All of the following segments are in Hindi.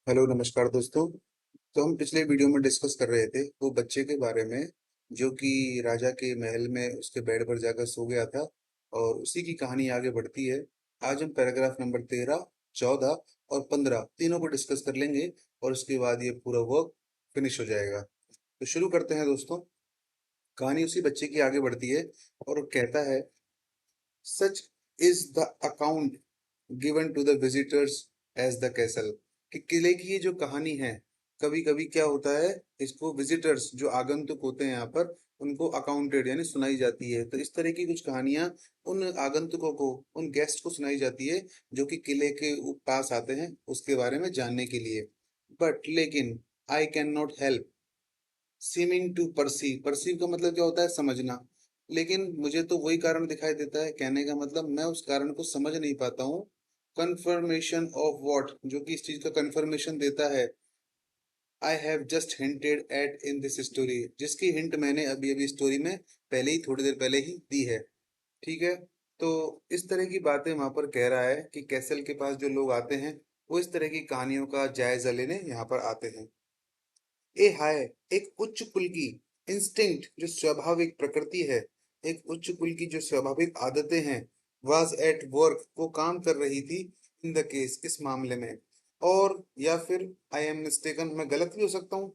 हेलो नमस्कार दोस्तों। तो हम पिछले वीडियो में डिस्कस कर रहे थे वो बच्चे के बारे में जो कि राजा के महल में उसके बेड पर जाकर सो गया था और उसी की कहानी आगे बढ़ती है। आज हम पैराग्राफ नंबर 13, 14 और 15 तीनों को डिस्कस कर लेंगे और उसके बाद ये पूरा वर्क फिनिश हो जाएगा। तो शुरू करते हैं दोस्तों। कहानी उसी बच्चे की आगे बढ़ती है और वो कहता है, such is the account given to the visitors as the castle. कि किले की ये जो कहानी है, कभी कभी क्या होता है, इसको विजिटर्स जो आगंतुक होते हैं यहाँ पर उनको अकाउंटेड यानी सुनाई जाती है। तो इस तरह की कुछ कहानियां उन आगंतुकों को, उन गेस्ट को सुनाई जाती है जो कि किले के पास आते हैं उसके बारे में जानने के लिए। बट लेकिन I can not help seeming to perceive. Perceive का मतलब क्या होता है, समझना। लेकिन मुझे तो वही कारण दिखाई देता है, कहने का मतलब मैं उस कारण को समझ नहीं पाता हूँ। कंफर्मेशन ऑफ व्हाट, जो कि इस चीज का कंफर्मेशन देता है। I have just hinted at in this story, जिसकी हिंट मैंने अभी अभी स्टोरी में पहले ही, थोड़ी देर पहले ही दी है। ठीक है। तो इस तरह की बातें वहां पर कह रहा है कि कैसल के पास जो लोग आते हैं वो इस तरह की कहानियों का जायजा लेने यहाँ पर आते हैं। ए हाय, एक उच्च कुल की इंस्टिंक्ट जो स्वाभाविक प्रकृति है, एक उच्च कुल की जो स्वाभाविक आदतें हैं, वाज एट वर्क वो काम कर रही थी, इन द केस इस मामले में। और या फिर आई एम मिस्टेकन, मैं गलत भी हो सकता हूँ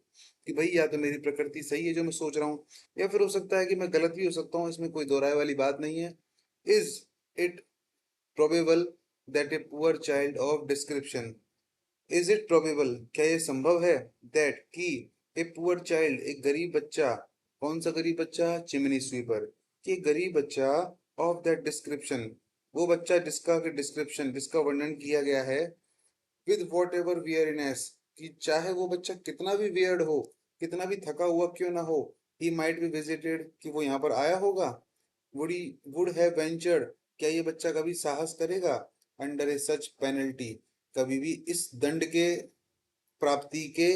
कि भाई या तो मेरी प्रकृति सही है जो मैं सोच रहा हूँ, या फिर हो सकता है कि मैं गलत भी हो सकता हूँ, इसमें कोई दो राय वाली बात नहीं है। Is it probable that a poor child of description, is it probable क्या ये संभव है, दैट कि ए पुअर चाइल्ड एक गरीब बच्चा, कौन सा गरीब बच्चा, चिमनी स्वीपर, कि गरीब बच्चा ऑफ दैट डिस्क्रिप्शन, वो बच्चा जिसका कि डिस्क्रिप्शन जिसका वर्णन किया गया है, विद वॉट एवर वियरनेस, कि चाहे वो बच्चा कितना भी वियर्ड हो, कितना भी थका हुआ क्यों ना हो, ही माइट बी विजिटेड, कि वो यहाँ पर आया होगा, would he would have ventured, क्या ये बच्चा कभी साहस करेगा, अंडर ए सच पेनल्टी, कभी भी इस दंड के प्राप्ति के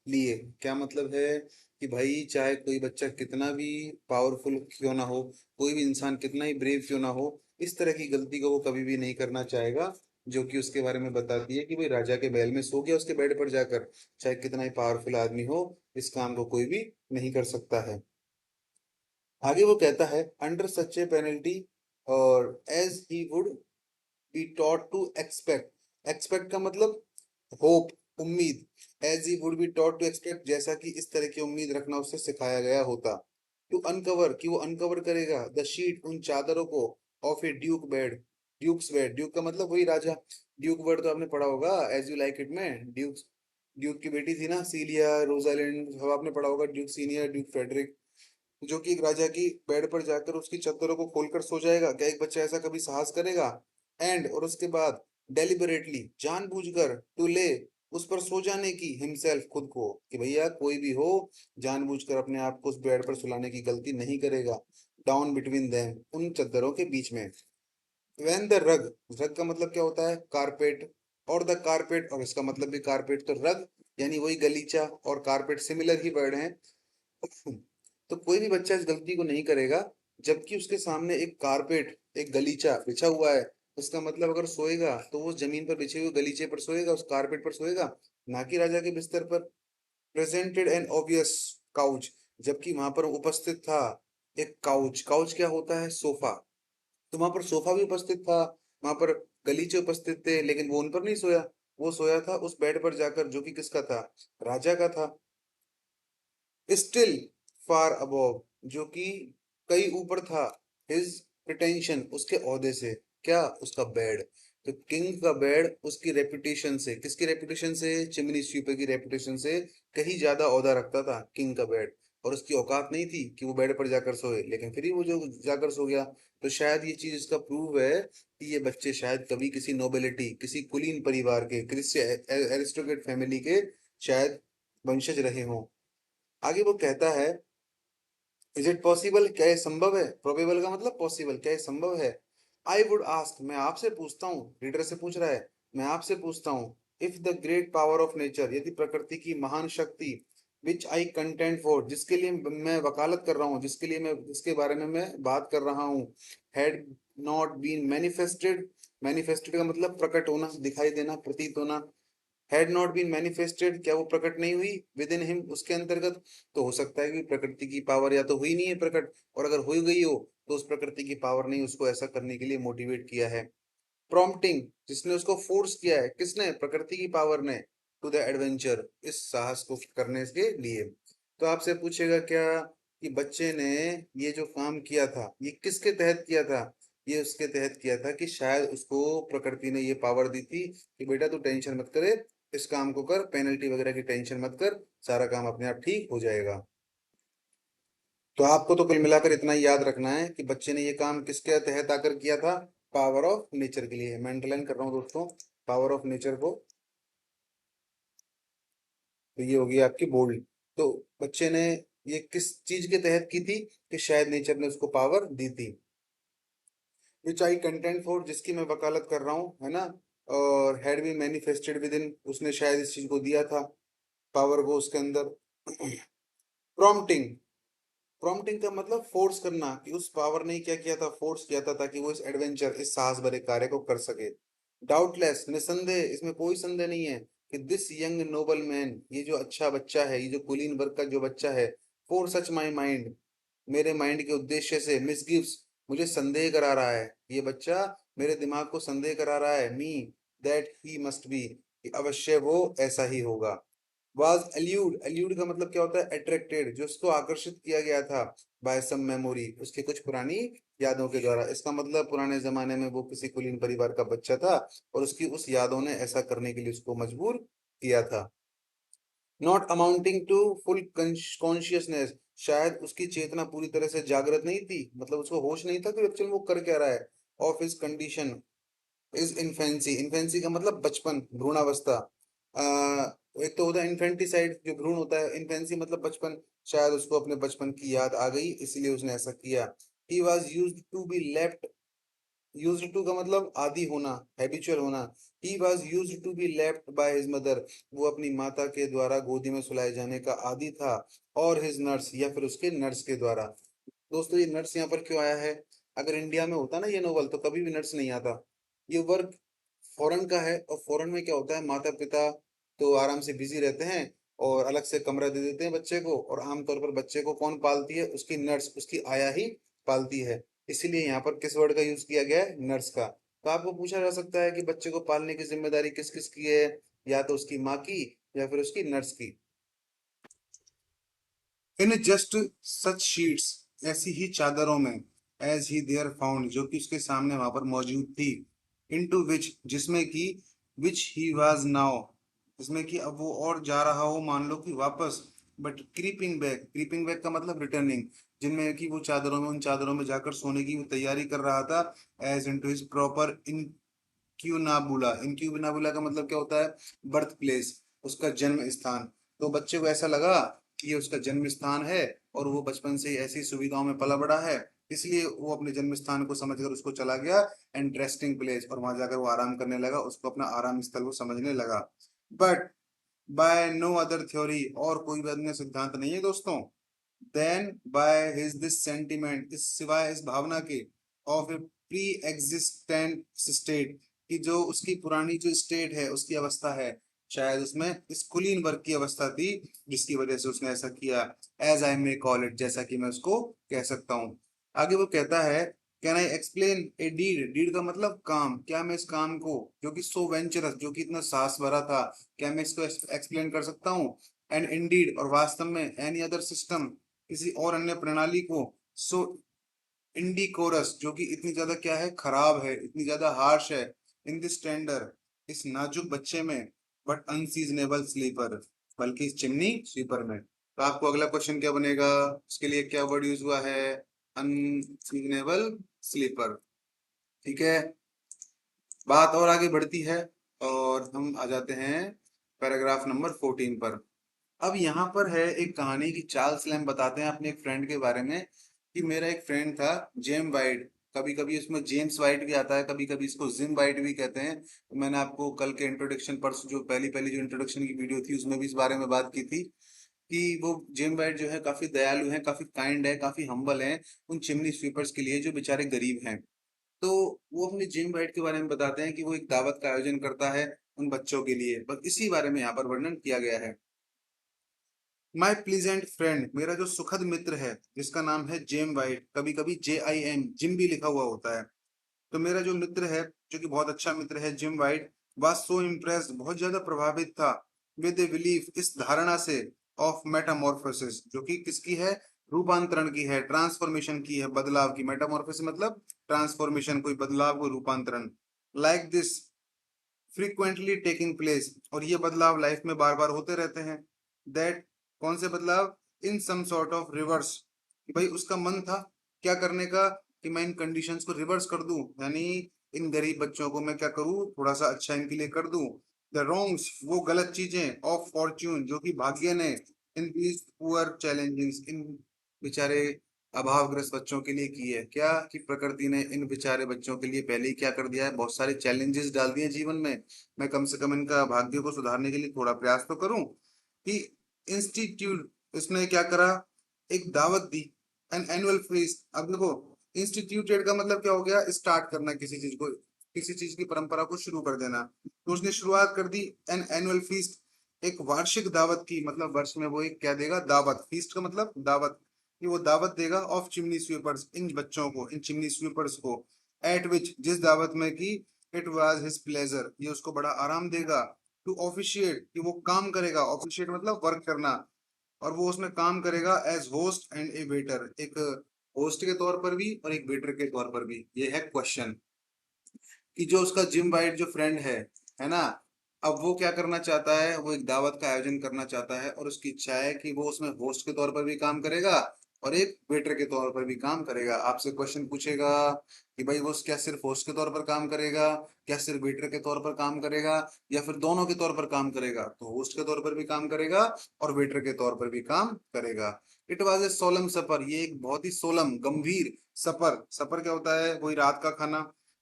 लिए। क्या मतलब है कि भाई चाहे कोई बच्चा कितना भी पावरफुल क्यों ना हो, कोई भी इंसान कितना ही ब्रेव क्यों ना हो, इस तरह की गलती को वो कभी भी नहीं करना चाहेगा। जो कि उसके बारे में बताती है कि भाई राजा के महल में सो गया उसके बेड पर जाकर, चाहे कितना ही पावरफुल आदमी हो, इस काम को कोई भी नहीं कर सकता है। आगे वो कहता है, अंडर सच ए पेनल्टी, और as he would be taught to expect, expect का मतलब होप, उम्मीद, as he would be taught to expect, जैसा कि इस तरह की उम्मीद रखना उसे सिखाया गया होता। टू अनकवर, कि वो अनकवर करेगा, द शीट उन चादरों को, of a duke bed, duke's bed, duke का मतलब वही राजा। ड्यूक वर्ड तो आपने पढ़ा होगा एज यू लाइक इट में, ड्यूक, ड्यूक की बेटी थी ना सीलिया रोजालिंड, सब आपने पढ़ा होगा, ड्यूक सीनियर, ड्यूक फेडरिक। जो कि एक राजा की बेड पर जाकर उसकी चादरों को खोलकर सो जाएगा, क्या एक बच्चा ऐसा कभी साहस करेगा। एंड और उसके बाद डेलिबरेटली जानबूझकर, टू ले उस पर सो जाने की, हिमसेल्फ खुद को, कि भैया कोई भी हो जानबूझकर अपने आप को उस बेड पर सुलाने की गलती नहीं करेगा। डाउन बिटवीन देम, उन चादरों के बीच में। व्हेन द रग, रग का मतलब क्या होता है, कारपेट, और द कारपेट, और इसका मतलब भी कारपेट, तो रग यानी वही गलीचा और कारपेट सिमिलर ही वर्ड हैं। तो कोई भी बच्चा इस गलती को नहीं करेगा जबकि उसके सामने एक कारपेट, एक गलीचा बिछा हुआ है। उसका मतलब अगर सोएगा तो वो जमीन पर बिछे हुए गलीचे पर सोएगा, उस कारपेट पर सोएगा, ना कि राजा के बिस्तर पर। प्रेजेंटेड एन ऑब्वियस काउच, जबकि वहां पर उपस्थित था एक काउच। काउच क्या होता है, सोफा। तो वहां पर सोफा भी उपस्थित था, वहां पर गलीचे उपस्थित थे, लेकिन वो उन पर नहीं सोया। वो सोया था उस बेड पर जाकर जो कि किसका था, राजा का था। स्टिल फार अबव, जो कि कई ऊपर था, हिज प्रिटेंशन उसके ओहदे से, क्या उसका बेड। तो किंग का बेड उसकी रेपुटेशन से, किसकी रेपुटेशन से, चिमनी स्वीपर की रेपुटेशन से कहीं ज्यादा ओहदा रखता था किंग का बेड। और उसकी औकात नहीं थी कि वो बेड पर जाकर सोए, लेकिन फिर ही वो जो जाकर सो गया। तो शायद ये चीज इसका प्रूव है कि ये बच्चे शायद कभी किसी नोबिलिटी, किसी कुलीन परिवार के, किसी एरिस्टोक्रेट फैमिली के शायद वंशज रहे हों। आगे वो कहता है, इज इट पॉसिबल, क्या ये संभव है, प्रोबेबल का मतलब पॉसिबल, क्या ये संभव है। आई वुड आस्क, मैं आपसे पूछता हूँ, रीडर से पूछ रहा है, मैं आपसे पूछता हूँ, if the great power of nature, यदि प्रकृति की महान शक्ति, विच आई कंटेंट फॉर, जिसके लिए मैं वकालत कर रहा हूँ, जिसके लिए मैं, जिसके बारे में मैं बात कर रहा हूँ, had not been manifested, manifested का मतलब प्रकट होना, दिखाई देना, प्रतीत होना, हैड नॉट बीन मैनिफेस्टेड, क्या वो प्रकट नहीं हुई विद इन हिम, उसके अंतर्गत। तो हो सकता है कि प्रकृति की पावर या तो हुई नहीं है प्रकट, और अगर हुई गई हो तो उस प्रकृति की पावर ने उसको ऐसा करने के लिए मोटिवेट किया है। प्रॉम्प्टिंग, जिसने उसको फोर्स किया है, किसने, प्रकृति की पावर ने, टू द एडवेंचर, इस साहस को करने के लिए। तो आपसे पूछेगा क्या कि बच्चे ने ये जो काम किया था ये किसके तहत किया था? ये उसके तहत किया था कि शायद उसको प्रकृति ने ये पावर दी थी कि बेटा तू टेंशन मत करे, इस काम को कर, पेनल्टी वगैरह की टेंशन मत कर, सारा काम अपने आप ठीक हो जाएगा। तो आपको तो कुल मिलाकर इतना ही याद रखना है कि बच्चे ने ये काम किसके तहत आकर किया था, पावर ऑफ नेचर के लिए। मैं अंडरलाइन कर रहा हूँ दोस्तों, पावर ऑफ नेचर को। तो ये होगी आपकी बोल्ड। तो बच्चे ने ये किस चीज के तहत की थी कि शायद नेचर ने उसको पावर दी थी। विच आई कंटेंट फॉर, जिसकी मैं वकालत कर रहा हूँ, है ना। और had be manifested within, उसने शायद इस चीज को दिया था, पावर को उसके अंदर। प्रॉम्प्टिंग, प्रॉम्प्टिंग का मतलब फोर्स करना, कि उस पावर ने क्या किया था, फोर्स किया था ताकि वो इस एडवेंचर, इस साहस भरे कार्य को कर सके। डाउटलेस, निसंदेह, इसमें कोई संदेह नहीं है कि दिस यंग नोबल मैन, ये जो अच्छा बच्चा है, ये जो कुलीन वर्ग का जो बच्चा है, फॉर सच माई माइंड, मेरे माइंड के उद्देश्य से, मिसगिव्स, मुझे संदेह करा रहा है, ये बच्चा मेरे दिमाग को संदेह करा रहा है, मी, दैट ही मस्ट बी, अवश्य वो ऐसा ही होगा। वाज एल्यूड, एल्यूड का मतलब क्या होता है, अट्रैक्टेड, जो उसको आकर्षित किया गया था, बाय सम मेमोरी, उसकी कुछ पुरानी यादों के द्वारा। इसका मतलब पुराने जमाने में वो किसी कुलीन परिवार का बच्चा था और उसकी उस यादों ने ऐसा करने के लिए उसको मजबूर किया था। Not amounting to full consciousness, शायद उसकी चेतना पूरी तरह से जागृत नहीं थी, मतलब उसको होश नहीं था कि एक्चुअली वो कर क्या रहा है। Of his condition is infancy, infancy का मतलब बचपन, भ्रूणावस्था। एक तो होता है इन्फेंटिसाइड, जो भ्रूण होता है, इन्फेंसी मतलब बचपन। शायद उसको अपने बचपन की याद आ गई, इसलिए उसने ऐसा किया। He was use to be left, used to का मतलब आदि होना, हैबिचुअल होना। He was used to be left by his mother, वो अपनी माता के द्वारा गोदी में सुलाए जाने का आदि था। और हिज नर्स, या फिर उसके नर्स के द्वारा। दोस्तों ये नर्स यहाँ पर क्यों आया है? अगर इंडिया में होता ना ये नोवेल तो कभी भी नर्स नहीं आता। ये वर्क फॉरेन का है, और फॉरेन में क्या होता है, माता पिता तो आराम से बिजी रहते हैं और अलग से कमरा दे देते हैं बच्चे को, और आमतौर पर बच्चे को कौन पालती है, उसकी नर्स, उसकी आया ही पालती है। इसीलिए यहाँ पर किस वर्ड का यूज किया गया है, नर्स का। तो आपको पूछा जा सकता है कि बच्चे को पालने की जिम्मेदारी किस किस की है, या तो उसकी माँ की या फिर उसकी नर्स की। इन जस्ट सच शीट्स, ऐसी ही चादरों में, एज ही देयर फाउंड, जो कि उसके सामने वहां पर मौजूद थी। इनटू विच, जिसमें कि, विच ही वाज नाउ, जिसमें कि अब वो और जा रहा हो, मान लो कि वापस। But creeping back, creeping back का मतलब रिटर्निंग, जिनमें कि वो चादरों में, उन चादरों में जाकर सोने की वो तैयारी कर रहा था। एज इनटू हिज प्रॉपर इनक्यूनाबुला, इनक्यूनाबुला का मतलब क्या होता है, बर्थ प्लेस, उसका जन्म स्थान। तो बच्चे को ऐसा लगा कि ये उसका जन्म स्थान है, और वो बचपन से ही ऐसी सुविधाओं में पला बड़ा है, इसलिए वो अपने जन्म स्थान को समझकर उसको चला गया एंड रेस्टिंग प्लेस, और वहां जाकर वो आराम करने लगा, उसको अपना आराम स्थल वो समझने लगा। But by no other theory, और कोई भी अन्य सिद्धांत नहीं है दोस्तों, then by his this sentiment, इस सिवाय इस भावना के, of a pre existent state, कि जो उसकी पुरानी जो स्टेट है, उसकी अवस्था है, शायद उसमें इस कुलीन वर्ग की अवस्था थी, जिसकी वजह से उसने ऐसा किया। As I may call it, जैसा कि मैं उसको कह सकता हूँ। आगे वो कहता है, can I explain a deed, deed का मतलब काम, क्या मैं इस काम को, जो कि सो वेंचरस, जो कि इतना साहस भरा था, क्या मैं इसको एक्सप्लेन कर सकता हूँ। एंड इंडीड, और वास्तव में, एनी अदर सिस्टम, किसी और अन्य प्रणाली को, सो इंडिकोरस, जो कि इतनी ज्यादा क्या है, खराब है, इतनी ज्यादा हार्श है, इन दिस टेंडर, इस नाजुक बच्चे में, बट अनसीजनेबल स्लीपर, बल्कि इस चिमनी स्वीपर में। तो आपको अगला क्वेश्चन क्या बनेगा, उसके लिए क्या वर्ड यूज हुआ है, अनसीजनेबल स्लीपर। ठीक है, बात और आगे बढ़ती है, और हम आ जाते हैं पैराग्राफ नंबर 14 पर। अब यहाँ पर है एक कहानी की, चार्ल्स लैम्ब बताते हैं अपने एक फ्रेंड के बारे में, कि मेरा एक फ्रेंड था जेम वाइट, कभी कभी इसमें जेम्स वाइट भी आता है, कभी कभी इसको जिम वाइट भी कहते हैं। तो मैंने आपको कल के इंट्रोडक्शन पर, जो पहली पहली जो इंट्रोडक्शन की वीडियो थी उसमें भी इस बारे में बात की थी, कि वो जेम वाइट जो है काफी दयालु है, काफी काइंड है, काफी हम्बल है उन चिमनी स्वीपर्स के लिए जो बेचारे गरीब हैं। तो वो अपने जिम वाइट के बारे में बताते हैं कि वो एक दावत का आयोजन करता है, उन बच्चों के लिए, बस इसी बारे में यहाँ पर वर्णन किया गया है। माई प्लीजेंट फ्रेंड, मेरा जो सुखद मित्र है जिसका नाम है जेम वाइट, कभी कभी JIM जिम भी लिखा हुआ होता है। तो मेरा जो मित्र है, जो कि बहुत अच्छा मित्र है, gym white, was so impressed, बहुत ज्यादा प्रभावित था, विद ए बिलीफ, इस धारणा से, ऑफ मेटामॉर्फोसिस, जो कि किसकी है, रूपांतरण की है, ट्रांसफॉर्मेशन की है, बदलाव की। मेटामॉर्फोसिस मतलब ट्रांसफॉर्मेशन, कोई बदलाव, कोई रूपांतरण। Like this frequently taking place, और ये बदलाव लाइफ में बार बार होते रहते हैं। दैट, कौन से बदलाव, इन सम सॉर्ट ऑफ रिवर्स, कि भाई उसका मन था क्या करने का, कि मैं इन कंडीशंस को रिवर्स कर दूं, यानी इन गरीब बच्चों को मैं क्या करूं, थोड़ा सा अच्छा इनके लिए कर दूं। द रॉन्ग्स, वो गलत चीजें, ऑफ फॉर्च्यून, जो कि भाग्य ने, इन दीज पुअर चैलेंजिंग्स, इन बेचारे अभावग्रस्त बच्चों के लिए की है क्या, कि प्रकृति ने इन बेचारे बच्चों के लिए पहले ही क्या कर दिया है, बहुत सारे चैलेंजेस डाल दिए जीवन में। मैं कम से कम इनका भाग्य को सुधारने के लिए थोड़ा प्रयास तो करूं। कि इंस्टीट्यूट, इसने क्या करा, एक दावत दी, एन एनुअल फीस्ट। अब देखो, इंस्टीट्यूटेड का मतलब क्या हो गया, स्टार्ट करना किसी चीज को, किसी चीज की परंपरा को शुरू कर देना। तो उसने शुरुआत कर दी, एन एनुअल फीस्ट, एक वार्षिक दावत की, मतलब वर्ष में वो एक क्या देगा, दावत, फीस्ट का मतलब दावत, कि वो दावत देगा, ऑफ चिमनी स्वीपर्स, इन बच्चों को, इन चिमनी स्वीपर्स को, एट विच, जिस दावत में की, इट वाज हिज प्लेजर, ये उसको बड़ा आराम देगा, टू ऑफिशिएट, कि वो काम करेगा, ऑफिशिएट मतलब वर्क करना, और वो उसमें काम करेगा as host and a waiter, एक होस्ट के तौर पर भी और एक वेटर के तौर पर भी। ये है क्वेश्चन, कि जो उसका जिम वाइट जो फ्रेंड है ना, अब वो क्या करना चाहता है, वो एक दावत का आयोजन करना चाहता है, और उसकी इच्छा है कि वो उसमें होस्ट के तौर पर भी काम करेगा और एक वेटर के तौर पर भी काम करेगा। आपसे क्वेश्चन पूछेगा कि भाई वो क्या सिर्फ होस्ट के तौर पर काम करेगा, क्या सिर्फ वेटर के तौर पर काम करेगा, या फिर दोनों के तौर पर काम करेगा, तो होस्ट के तौर पर भी काम करेगा और वेटर के तौर पर भी काम करेगा। इट वॉज ए सोलम सफर, ये एक बहुत ही सोलम गंभीर सफर, सफर क्या होता है, वही रात का खाना।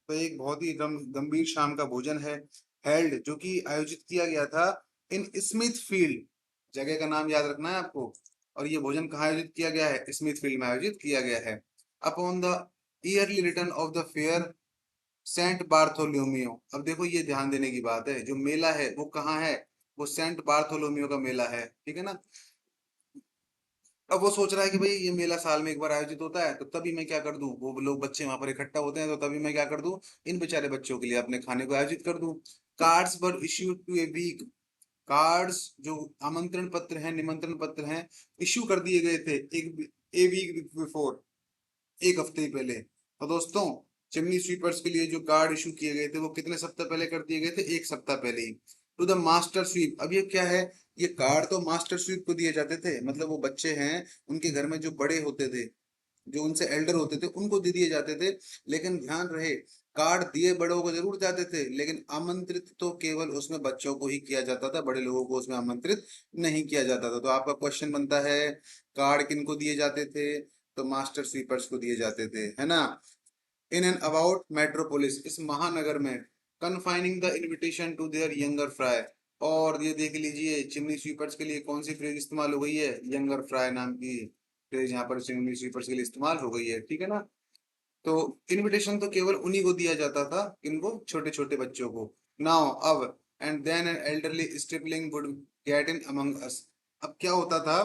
तो एक बहुत ही गंभीर शाम का भोजन है, हेल्ड, जो कि आयोजित किया गया था, इन स्मिथ फील्ड, जगह का नाम याद रखना है आपको। और ये भोजन कहाँ आयोजित किया गया है, स्मिथ फील्ड में आयोजित किया गया है। Upon the yearly return of the fair Saint Bartholomew, अब देखो ये ध्यान देने की बात है, जो मेला है वो कहाँ है, वो सेंट बार्थोलोमियो का मेला है, ठीक है ना। अब वो सोच रहा है कि भाई ये मेला साल में एक बार आयोजित होता है, तो तभी मैं क्या कर दूं, वो लोग बच्चे वहां पर इकट्ठा होते हैं, तो तभी मैं क्या कर दूं, इन बेचारे बच्चों के लिए अपने खाने को आयोजित कर दूं। Cards were issued to a week, cards जो आमंत्रण पत्र हैं, निमंत्रण पत्र हैं, इश्यू कर दिए गए थे एक, ए वीक बिफोर, एक हफ्ते ही पहले। तो दोस्तों, चिमनी स्वीपर्स के लिए जो कार्ड इशू किए गए थे वो कितने सप्ताह पहले कर दिए गए थे, एक सप्ताह पहले ही। टू द मास्टर स्वीप, अब ये क्या है, ये कार्ड तो मास्टर स्वीप को दिए जाते थे, मतलब वो बच्चे हैं, उनके घर में जो बड़े होते थे, जो उनसे एल्डर होते थे, उनको दे दिए जाते थे। लेकिन ध्यान रहे, कार्ड दिए बड़ों को जरूर जाते थे, लेकिन आमंत्रित तो केवल उसमें बच्चों को ही किया जाता था, बड़े लोगों को उसमें आमंत्रित नहीं किया जाता था। तो आपका क्वेश्चन बनता है, कार्ड किनको दिए जाते थे, तो मास्टर स्वीपर्स को दिए जाते थे, है ना। इन एंड अबाउट मेट्रोपोलिस, इस महानगर में, confining the invitation to their younger fry, और ये देख लीजिए चिमनी स्वीपर्स के लिए कौन सी फ्रेज इस्तेमाल हो गई है, यंगर फ्राई नाम की फ्रेज यहाँ पर चिमनी स्वीपर्स के लिए इस्तेमाल हो गई है, ठीक है ना। तो इनविटेशन तो केवल उन्हीं को दिया जाता था, इनको छोटे छोटे बच्चों को। नाउ, अब, and then an elderly stripling would get in among us, अब क्या होता था,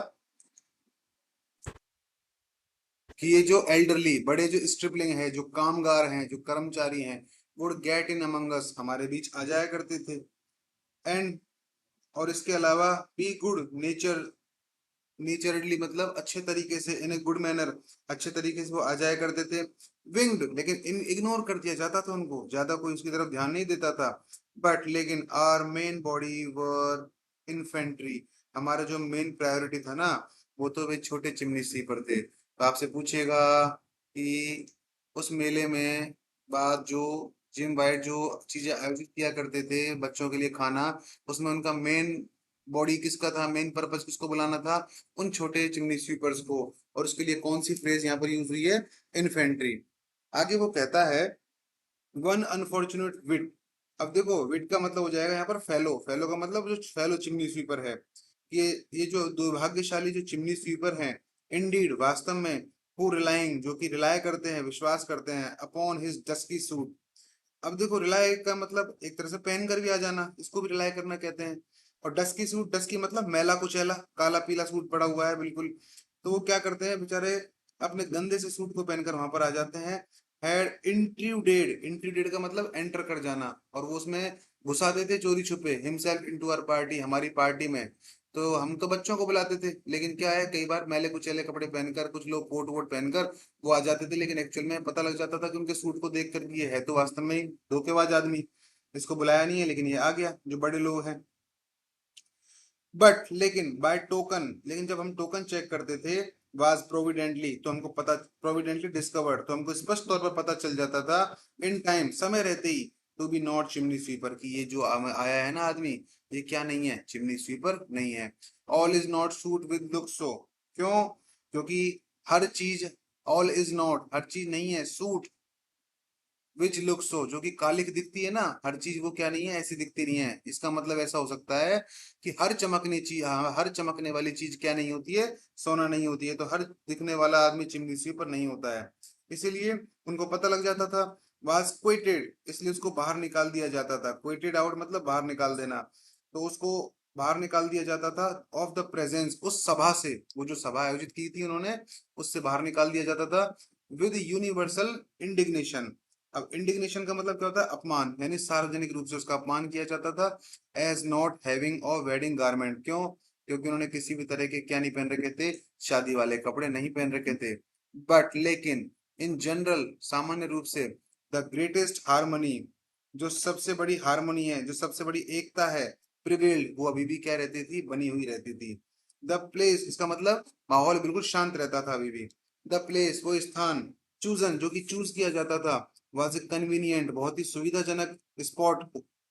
कि ये जो एल्डरली बड़े जो स्ट्रिपलिंग है, जो कामगार हैं, जो कर्मचारी हैं, वुड गेट इन अमंग अस, हमारे बीच आ जाया करते थे। एंड, और इसके अलावा, बी गुड नेचर, नेचरली मतलब अच्छे तरीके से, इन ए गुड मैनर, अच्छे तरीके से वो आ जाया करते थे। विंग्ड, लेकिन इन इग्नोर कर दिया जाता था उनको, ज्यादा कोई उसकी तरफ ध्यान नहीं देता था। बट लेकिन our main body were infantry, हमारा जो मेन प्रायोरिटी था ना, वो तो वे छोटे चिमनी स्वीपर थे। तो आपसे पूछेगा कि उस मेले में बाद जो जिम वाइट जो चीजें आयोजित किया करते थे बच्चों के लिए खाना, उसमें उनका मेन बॉडी किसका था, मेन पर्पस किसको बुलाना था, उन छोटे चिमनी स्वीपर्स को। और उसके लिए कौन सी फ्रेज यहाँ पर यूज हुई है, इन्फेंट्री। आगे वो कहता है, वन अनफॉर्चुनेट विट, अब देखो विट का मतलब हो जाएगा यहाँ पर फेलो, फेलो का मतलब जो फेलो चिमनी स्वीपर है, ये जो दुर्भाग्यशाली जो चिमनी स्वीपर हैं, इंडीड वास्तव में, हु रिलाइंग, जो कि रिलाय करते हैं, विश्वास करते हैं, अपॉन हिज डस्की सूट, अब देखो रिलाय का मतलब एक तरह से पहन कर भी आ जाना, इसको भी रिलाय करना कहते हैं। और डस्की सूट, डस्की मतलब मैला कुचैला, काला पीला सूट पड़ा हुआ है बिल्कुल। तो वो क्या करते हैं बेचारे, अपने गंदे से सूट को पहनकर वहां पर आ जाते हैं। हैड इंट्रूडेड, इंट्रूडेड का मतलब एंटर कर जाना, और वो उसमें घुसा देते चोरी छुपे, हिमसेल्फ इनटू आवर पार्टी, हमारी पार्टी में। तो हम तो बच्चों को बुलाते थे, लेकिन क्या है कई बार मैले कुचैले कपड़े पहनकर कुछ लोग कोट वोट पहनकर वो आ जाते थे, लेकिन एक्चुअल में पता लग जाता था कि उनके सूट को देख कर कि ये है तो वास्तव में ही धोखेबाज आदमी, इसको बुलाया नहीं है लेकिन ये आ गया, जो बड़े लोग हैं। बट लेकिन बाय टोकन, लेकिन जब हम टोकन चेक करते थे, वाज प्रोविडेंटली, तो हमको पता, प्रोविडेंटली डिस्कवर्ड, तो हमको स्पष्ट तौर पर पता चल जाता था, इन टाइम, समय रहते ही, to be not chimney sweeper, की ये जो आया है ना आदमी, ये क्या नहीं है, चिमनी स्वीपर नहीं है। All is not suit with look, so क्यों, क्योंकि हर चीज, ऑल इज नॉट, हर चीज नहीं है, सूट विच लुक सो, जो कि कालिक दिखती है ना, हर चीज वो क्या नहीं है, ऐसी दिखती नहीं है। इसका मतलब ऐसा हो सकता है कि हर चमकने चीज, हर चमकने वाली चीज क्या नहीं होती है, सोना नहीं होती है। तो हर दिखने वाला आदमी चिमनी स्वीपर नहीं होता है। इसीलिए उनको पता लग जाता था। वाज क्विटेड, इसलिए उसको बाहर निकाल दिया जाता था। क्विटेड आउट मतलब बाहर निकाल देना, तो उसको बाहर निकाल दिया जाता था ऑफ द प्रेजेंस, उस सभा से, वो जो सभा आयोजित की थी उन्होंने, उससे बाहर निकाल दिया जाता था। विद यूनिवर्सल इंडिग्नेशन, अब इंडिग्नेशन का मतलब क्या होता है, अपमान, यानी सार्वजनिक रूप से उसका अपमान किया जाता था। एज नॉट हैविंग और वेडिंग गारमेंट, क्यों, क्योंकि उन्होंने किसी भी तरह के क्या नहीं पहन रखे थे, शादी वाले कपड़े नहीं पहन रखे थे। बट लेकिन इन जनरल, सामान्य रूप से, द ग्रेटेस्ट हारमोनी, जो सबसे बड़ी हारमोनी है, जो सबसे बड़ी एकता है, प्रिवेल्ड, वो अभी भी क्या रहती थी, बनी हुई रहती थी। द प्लेस, इसका मतलब माहौल बिल्कुल शांत रहता था अभी भी। द प्लेस, वो स्थान, चूजन, जो कि चूज किया जाता था, वॉज ए कन्वीनियंट, बहुत ही सुविधाजनक स्पॉट,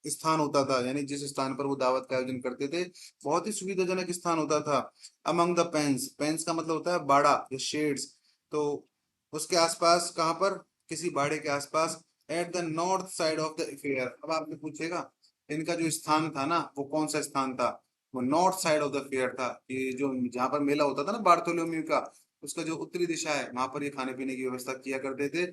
स्थान होता था, यानी जिस स्थान पर वो दावत का आयोजन करते थे, बहुत ही सुविधाजनक स्थान होता था। अमंग द पेंस, पेंस का मतलब होता है बाड़ा या शेड्स, तो उसके आसपास, कहाँ पर, किसी बाड़े के आसपास, at the north side of the affair. अब आपने पूछेगा इनका जो स्थान था ना, वो कौन सा स्थान था, वो north side of the fair था, कि जो जहाँ पर मेला होता था ना बार्थोलोम्यू का, उसका जो उत्तरी दिशा है, वहां पर ये खाने पीने की व्यवस्था किया करते थे।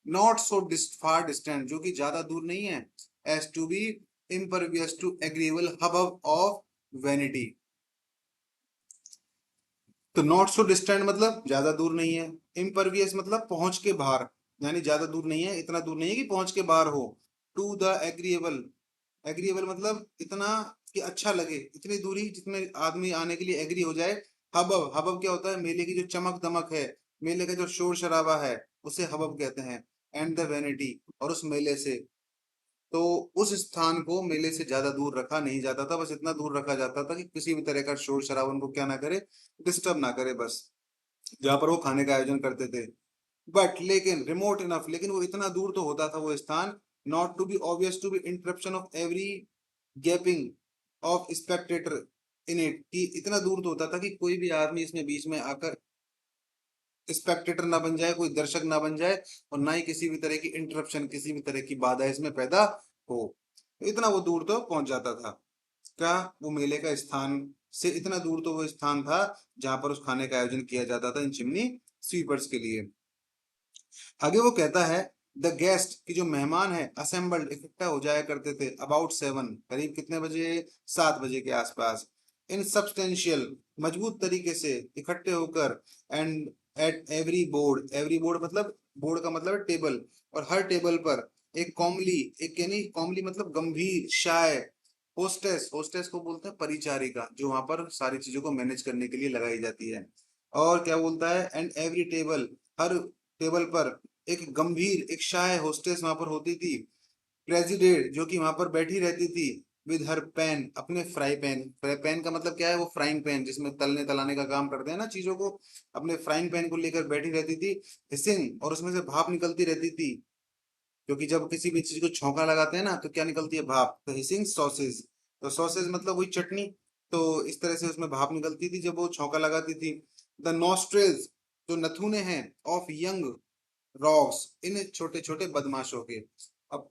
नॉट सो फार डिस्टेंट, जो कि ज्यादा दूर नहीं है, as to be impervious to agreeable hubbub of vanity. तो नॉट सो डिस्टेंट मतलब ज्यादा दूर नहीं है, इम्परवियस मतलब पहुंच के बाहर, यानी ज्यादा दूर नहीं है, इतना दूर नहीं है कि पहुंच के बाहर हो। टू द एग्रीएबल, एग्रीएबल मतलब इतना कि अच्छा लगे, इतनी दूरी जितने आदमी आने के लिए एग्री हो जाए। हबब, हबब क्या होता है, मेले की जो चमक दमक है, मेले का जो शोर शराबा है, उसे हबब कहते हैं। एंड द वैनिटी, और उस मेले से, तो उस स्थान को मेले से ज्यादा दूर रखा नहीं जाता था, बस इतना दूर रखा जाता था कि किसी भी तरह का शोर शराबा उनको क्या ना करे, डिस्टर्ब ना करे, बस जहाँ पर वो खाने का आयोजन करते थे। बट लेकिन रिमोट इनफ, लेकिन वो इतना दूर तो होता था वो स्थान, not to be obvious to be interruption of every gaping of spectator in it, कि इतना दूर तो होता था कि कोई भी आदमी इसमें बीच में आकर स्पेक्टेटर ना बन जाए, कोई दर्शक ना बन जाए, और ना ही किसी भी तरह की इंटरप्शन, किसी भी तरह की बाधा इसमें पैदा हो। तो इतना वो दूर तो पहुंच जाता था। क्या, वो मेले का स्थान से इतना दूर तो वो स्थान था जहां पर उस खाने का आयोजन किया जाता था इन चिमनी स्वीपर्स के लिए। आगे वो कहता है, द गेस्ट, की जो मेहमान है, असेंबल्ड, इकट्ठा हो जाया करते थे, अबाउट 7, करीब कितने बजे, 7 बजे के आसपास। इन सब्सटेंशियल, मजबूत तरीके से इकट्ठे होकर, and at every board, every board मतलब, बोर्ड का मतलब है टेबल, और हर टेबल पर एक कॉमली, एक यानी कॉमली मतलब गंभीर, शाय, होस्टेस, होस्टेस को बोलते हैं परिचारिका, जो वहां पर सारी चीजों को मैनेज करने के लिए लगाई जाती है। और क्या बोलता है, and every table, her table पर एक गंभीर, एक शाय होस्टेस वहां पर होती थी, प्रेसिडेंट, जो कि वहां पर बैठी रहती थी, विद हर पैन, अपने फ्राई पैन, पैन का मतलब क्या है, वो फ्राइंग पैन जिसमें तलने तलाने का काम करते हैं ना चीजों को, अपने फ्राइंग पैन को लेकर बैठी रहती थी, हिसिंग, और उसमें से भाप निकलती रहती थी, क्योंकि जब किसी भी चीज को छौंका लगाते हैं ना, तो क्या निकलती है, भाप, तो हिसिंग सॉसेज, तो सॉसेज मतलब वही चटनी, तो इस तरह से उसमें भाप निकलती थी जब वो छौंका लगाती थी। द नॉस्ट्रेल्स, जो नथुने हैं, ऑफ यंग रॉक्स, इन छोटे छोटे बदमाशों के। अब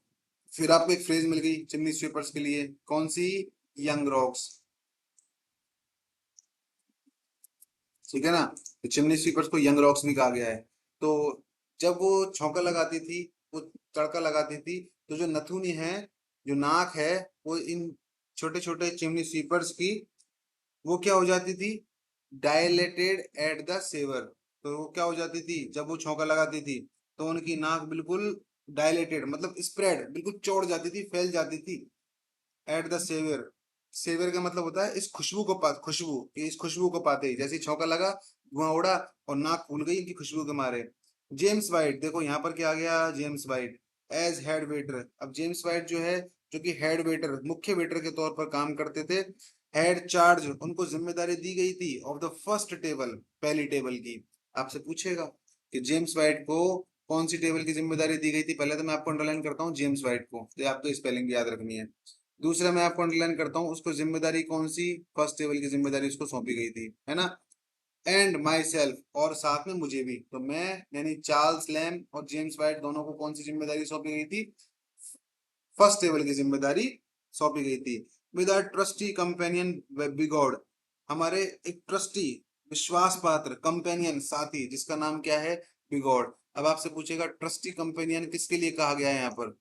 फिर आपको एक फ्रेज मिल गई चिमनी स्वीपर्स के लिए, कौन सी, यंग रॉक्स, ठीक है ना, तो चिमनी स्वीपर्स को यंग रॉक्स भी कहा गया है। तो जब वो छौंका लगाती थी, वो तड़का लगाती थी, तो जो नथुनी है, जो नाक है, वो इन छोटे छोटे चिमनी स्वीपर्स की वो क्या हो जाती थी, डायलेटेड एट द सेवर। तो वो क्या हो जाती थी जब वो छौंका लगाती थी, तो उनकी नाक बिल्कुल डायलेटेड मतलब स्प्रेड, बिल्कुल चौड़ जाती थी, फैल जाती थी। एट द सेवर, सेवर का मतलब होता है इस खुशबू को पा, खुशबू, कि इस खुशबू को पाते ही जैसे ही छौंका लगा, धुआं उड़ा और नाक फूल गई इनकी खुशबू के मारे। जेम्स वाइट, देखो यहाँ पर क्या आ गया, James White as head waiter. अब जेम्स वाइट जो है, जो कि हेड वेटर, मुख्य वेटर के तौर पर काम करते थे, हेड चार्ज, उनको जिम्मेदारी दी गई थी ऑफ द फर्स्ट टेबल, पहली टेबल की। आपसे पूछेगा कि जेम्स वाइट को कौन सी टेबल की जिम्मेदारी दी गई थी, पहले तो मैं आपको अंडरलाइन करता हूँ जेम्स वाइट को, तो आपको स्पेलिंग भी याद रखनी है। दूसरा मैं आपको अंडरलाइन करता हूँ उसको जिम्मेदारी कौन सी, फर्स्ट टेबल की जिम्मेदारी उसको सौंपी गई थी, है ना। एंड माई सेल्फ, और साथ में मुझे भी, तो मैं यानी चार्ल्स लैम और जेम्स वाइट दोनों को कौन सी जिम्मेदारी सौंपी गई थी, फर्स्ट टेबल की जिम्मेदारी सौंपी गई थी। विद आवर ट्रस्टी कंपेनियन बिगॉड, हमारे एक ट्रस्टी, विश्वास पात्र कंपेनियन, साथी, जिसका नाम क्या है, बिगॉड। अब आपसे पूछेगा ट्रस्टी कंपेनियन किसके लिए कहा गया है यहाँ पर,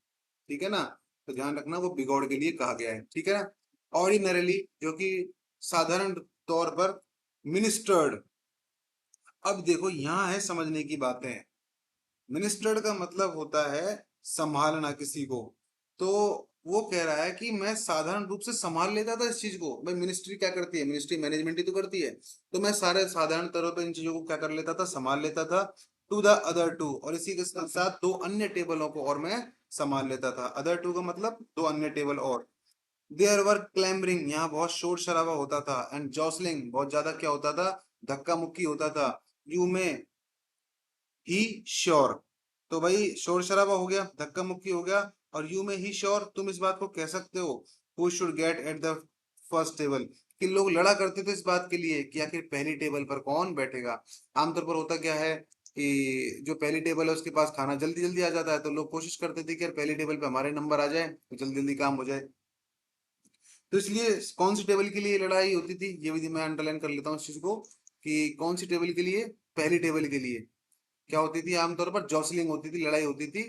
ठीक है ना, तो ध्यान रखना वो बिगॉड के लिए कहा गया है, ठीक है ना। ऑर्डिनरली, जो कि साधारण तौर पर, मिनिस्टर्ड। अब देखो यहाँ है समझने की बातें, मिनिस्टर्ड का मतलब होता है संभालना किसी को। तो वो कह रहा है कि मैं साधारण रूप से संभाल लेता था इस चीज को। भाई मिनिस्ट्री क्या करती है, मिनिस्ट्री मैनेजमेंट ही तो करती है। तो मैं सारे साधारण तौर पर इन चीजों को क्या कर लेता था, संभाल लेता था। टू द अदर टू, और इसी के साथ साथ दो अन्य टेबलों को और मैं संभाल लेता था। अदर टू का मतलब दो अन्य टेबल और। देयर वर क्लैम्बरिंग, यहाँ बहुत शोर शराबा होता था। एंड जॉसलिंग, बहुत ज्यादा क्या होता था, धक्का मुक्की होता था। यू में ही श्योर, तो भाई शोर शराबा हो गया, धक्का मुक्की हो गया, और यू में ही श्योर, तुम इस बात को कह सकते हो, who should get at the first table, कि लोग लड़ा करते थे इस बात के लिए कि आखिर पहली टेबल पर कौन बैठेगा। आमतौर पर होता क्या है कि जो पहली टेबल है उसके पास खाना जल्दी जल्दी आ जाता है, तो लोग कोशिश करते थे कि यार पहली टेबल पे हमारे नंबर आ जाए तो जल्दी जल्दी काम हो जाए। तो इसलिए कौन सी टेबल के लिए लड़ाई होती थी, ये भी मैं अंडरलाइन कर लेता हूँ इस चीज को, कि कौन सी टेबल के लिए, पहली टेबल के लिए क्या होती थी, आमतौर पर जॉसलिंग होती थी, लड़ाई होती थी।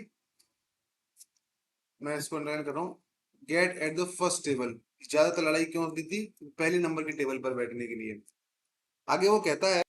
मैं इसको अंडरलाइन कर रहा हूँ, get at the first table. ज्यादातर लड़ाई क्यों होती थी, पहले नंबर की टेबल पर बैठने के लिए। आगे वो कहता है,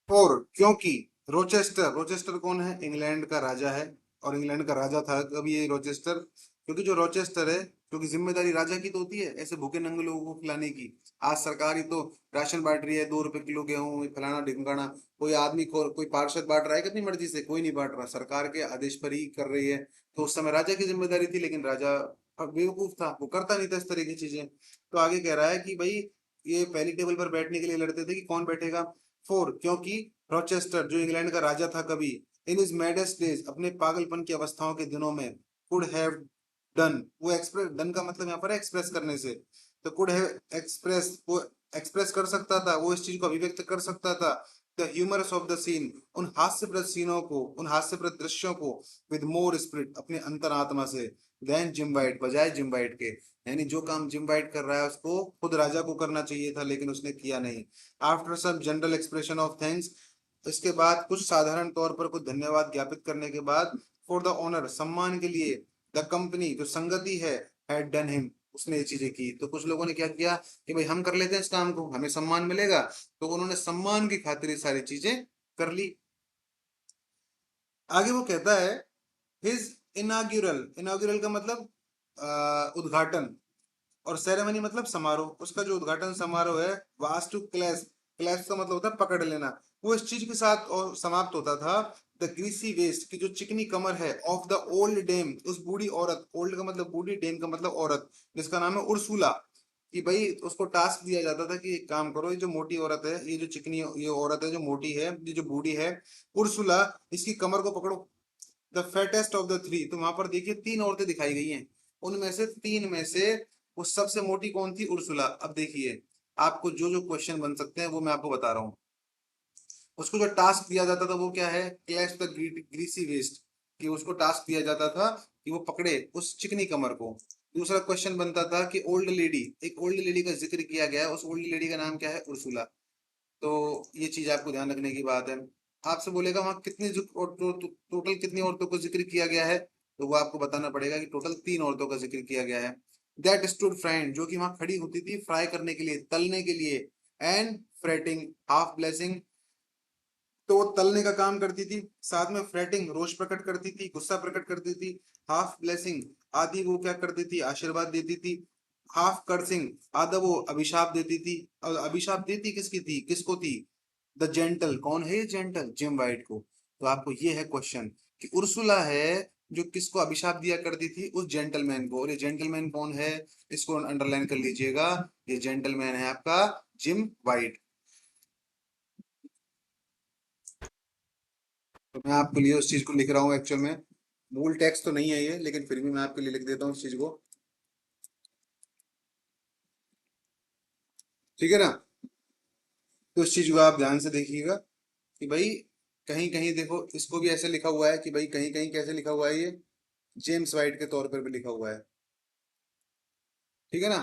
और क्योंकि रोचेस्टर, रोचेस्टर कौन है, इंग्लैंड का राजा है, और इंग्लैंड का राजा था कभी ये रोचेस्टर। क्योंकि जो रोचेस्टर है, क्योंकि जिम्मेदारी राजा की तो होती है ऐसे भूखे नंगे लोगों को खिलाने की। आज सरकार ही तो राशन बांट रही है, 2 रुपए किलो गेहूं, फलाना ढिमकाना। कोई आदमी को, कोई पार्षद बांट रहा है कि अपनी मर्जी से, कोई नहीं बांट रहा, सरकार के आदेश पर ही कर रही है। तो उस समय राजा की जिम्मेदारी थी, लेकिन राजा बेवकूफ था, वो करता नहीं था इस तरह की चीजें। तो आगे कह रहा है कि भाई ये पहली टेबल पर बैठने के लिए लड़ते थे कि कौन बैठेगा। फोर, क्योंकि रॉचेस्टर जो इंग्लैंड का राजा था कभी, इन इज मैडेस्ट डेज, अपने पागलपन की अवस्थाओं के दिनों में, कुड हैव डन, वो एक्सप्रेस, डन का मतलब यहाँ पर एक्सप्रेस करने से, तो कुड हैव एक्सप्रेस, वो एक्सप्रेस कर सकता था, वो इस चीज को अभिव्यक्त कर सकता था, the humorous of the scene, उन हास्यप्रद सीनों को, उन हास्यप्रद दृश्यों को, विद मोर स्पिरिट, अपने अंतरात्मा से, देन जिम वाइट, बजाय जिम वाइट के। यानी जो काम जिम वाइट कर रहा है उसको खुद राजा को करना चाहिए था, लेकिन उसने किया नहीं। After some general expression of thanks, इसके बाद कुछ साधारण तौर पर कुछ धन्यवाद ज्ञापित करने के बाद, फॉर द ऑनर, सम्मान के लिए, द कंपनी, जो संगति है, हैड डन हिम, उसने ये चीजें की। तो कुछ लोगों ने क्या किया कि भाई हम कर लेते हैं इस काम को, हमें सम्मान मिलेगा, तो उन्होंने सम्मान की खातिर ये सारी चीजें कर ली। आगे वो कहता है, हिज इनाग्यूरल, इनाग्यूरल का मतलब उद्घाटन, और सेरेमनी मतलब समारोह, उसका जो उद्घाटन समारोह है, वास टू क्लैश, क्लैश का मतलब होता है पकड़ लेना, वो इस चीज के साथ और समाप्त होता था, द ग्रीसी वेस्ट, की जो चिकनी कमर है, ऑफ द ओल्ड डेम, उस बूढ़ी औरत, ओल्ड का मतलब बूढ़ी, डेम का मतलब औरत, जिसका नाम है उर्सुला। कि भाई उसको टास्क दिया जाता था कि एक काम करो, ये जो मोटी औरत है, ये जो चिकनी ये औरत है जो मोटी है, ये जो बूढ़ी है, उर्सुला, इसकी कमर को पकड़ो। द फेटेस्ट ऑफ द थ्री, तो वहां पर देखिए तीन औरतें दिखाई गई हैं, उनमें से तीन में से वो सबसे मोटी कौन थी, उर्सुला। अब देखिए आपको जो जो क्वेश्चन बन सकते हैं वो मैं आपको बता रहा हूँ। उसको जो टास्क दिया जाता था वो क्या है, क्लैश द ग्रीसी वेस्ट, कि उसको टास्क दिया जाता था कि वो पकड़े उस चिकनी कमर को। दूसरा क्वेश्चन बनता था कि ओल्ड लेडी, एक ओल्ड लेडी का जिक्र किया गया है, उस ओल्ड लेडी का नाम क्या है, उर्सुला। तो ये चीज आपको ध्यान रखने की बात है। आपसे बोलेगा वहां कितनी टोटल कितनी औरतों को जिक्र किया गया है, तो वो आपको बताना पड़ेगा कि टोटल 3 औरतों का जिक्र किया गया है। दैट स्टूड फ्राइंग, जो कि वहां खड़ी होती थी फ्राई करने के लिए, तलने के लिए। एंड फ्रेटिंग, हाफ ब्लेसिंग, तो वो तलने का काम करती थी, साथ में फ्रेटिंग रोष प्रकट करती थी, गुस्सा प्रकट करती थी। हाफ ब्लेसिंग, आधी वो क्या करती थी, आशीर्वाद देती थी। हाफ कर्सिंग, आधा वो अभिशाप देती थी। और अभिशाप देती किसकी थी, किसको थी, द जेंटल, कौन है ये जेंटल, जिम वाइट को। तो आपको ये है क्वेश्चन कि उर्सुला है जो किसको अभिशाप दिया करती थी, उस जेंटलमैन को। और ये जेंटलमैन कौन है, इसको अंडरलाइन कर लीजिएगा, ये जेंटलमैन है आपका जिम वाइट। तो मैं आपके लिए उस चीज को लिख रहा हूँ एक्चुअल में, मूल टेक्स्ट तो नहीं है ये, लेकिन फिर भी मैं आपके लिए लिख देता हूँ उस चीज को। ठीक है ना। तो उस चीज को आप ध्यान से देखिएगा कि भाई कहीं कहीं देखो इसको भी ऐसे लिखा हुआ है कि भाई कहीं कहीं कैसे लिखा हुआ है ये, जेम्स वाइट के तौर पर भी लिखा हुआ है। ठीक है ना।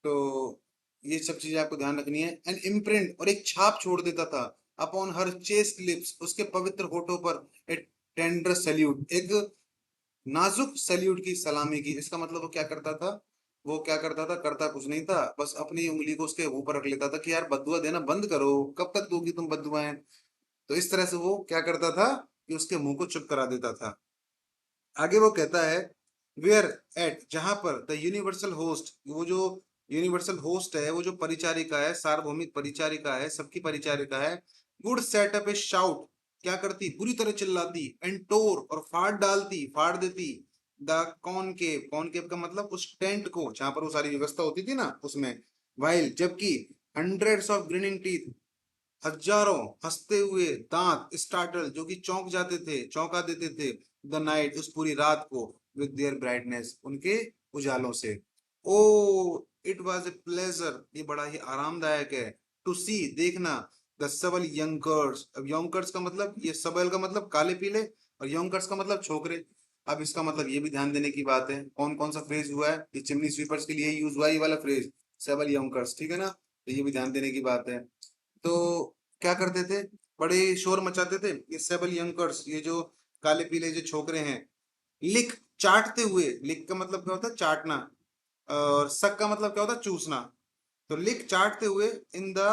तो ये सब चीजें आपको ध्यान रखनी है। एन इम्प्रिंट, और एक छाप छोड़ देता था, अपॉन हर चेस्ट लिप्स, उसके पवित्र होठों पर, ए टेंडर सैल्यूट, एक नाजुक सैल्यूट की, सलामी की। इसका मतलब वो क्या करता था, वो क्या करता था, करता कुछ नहीं था, बस अपनी उंगली को उसके ऊपर रख लेता था कि यार बदुआ देना बंद करो, कब तक दोगी तुम बदुआएं। तो इस तरह से वो क्या करता था कि उसके मुंह को चुप करा देता था। आगे वो कहता है, वेयर एट, जहां पर, द यूनिवर्सल होस्ट, वो जो यूनिवर्सल होस्ट है, वो जो परिचारिका है, सार्वभौमिक परिचारिका है, सबकी परिचारिका है, गुड सेटअप ए शाउट, क्या करती, बुरी तरह चिल्लाती, एंड टोर, और फाड़ डालती, फाड़ देती, द कॉनकेव, कॉनकेव का मतलब उस टेंट को जहां पर वो सारी व्यवस्था होती थी ना उसमें। वाइल, जबकि हंड्रेड्स ऑफ ग्रिनिंग टीथ, हजारों हंसते हुए दांत, स्टार्टल, जो कि चौंक जाते थे, चौंका देते थे, द नाइट, उस पूरी रात को, विद देयर ब्राइटनेस, उनके उजालों से। ओ, इट वॉज ए प्लेजर, ये बड़ा ही आरामदायक है, टू सी, देखना, द सबल यंकर्स। अब यंकर्स का मतलब, ये सबल का मतलब काले पीले, और यंकर्स का मतलब छोकरे। अब इसका मतलब ये भी ध्यान देने की बात है, कौन कौन सा फ्रेज हुआ है, ये चिमनी स्वीपर्स के लिए यूज हुआ है ये वाला फ्रेज, सबल यंकर्स। ठीक है ना, तो ये भी ध्यान देने की बात है। तो क्या करते थे, बड़े शोर मचाते थे ये सेबल यंकर्स, ये जो काले पीले जो छोकरे हैं। लिक, चाटते हुए, लिक का मतलब क्या होता है, चाटना, और सक का मतलब क्या होता है, चूसना। तो लिक, चाटते हुए, इन द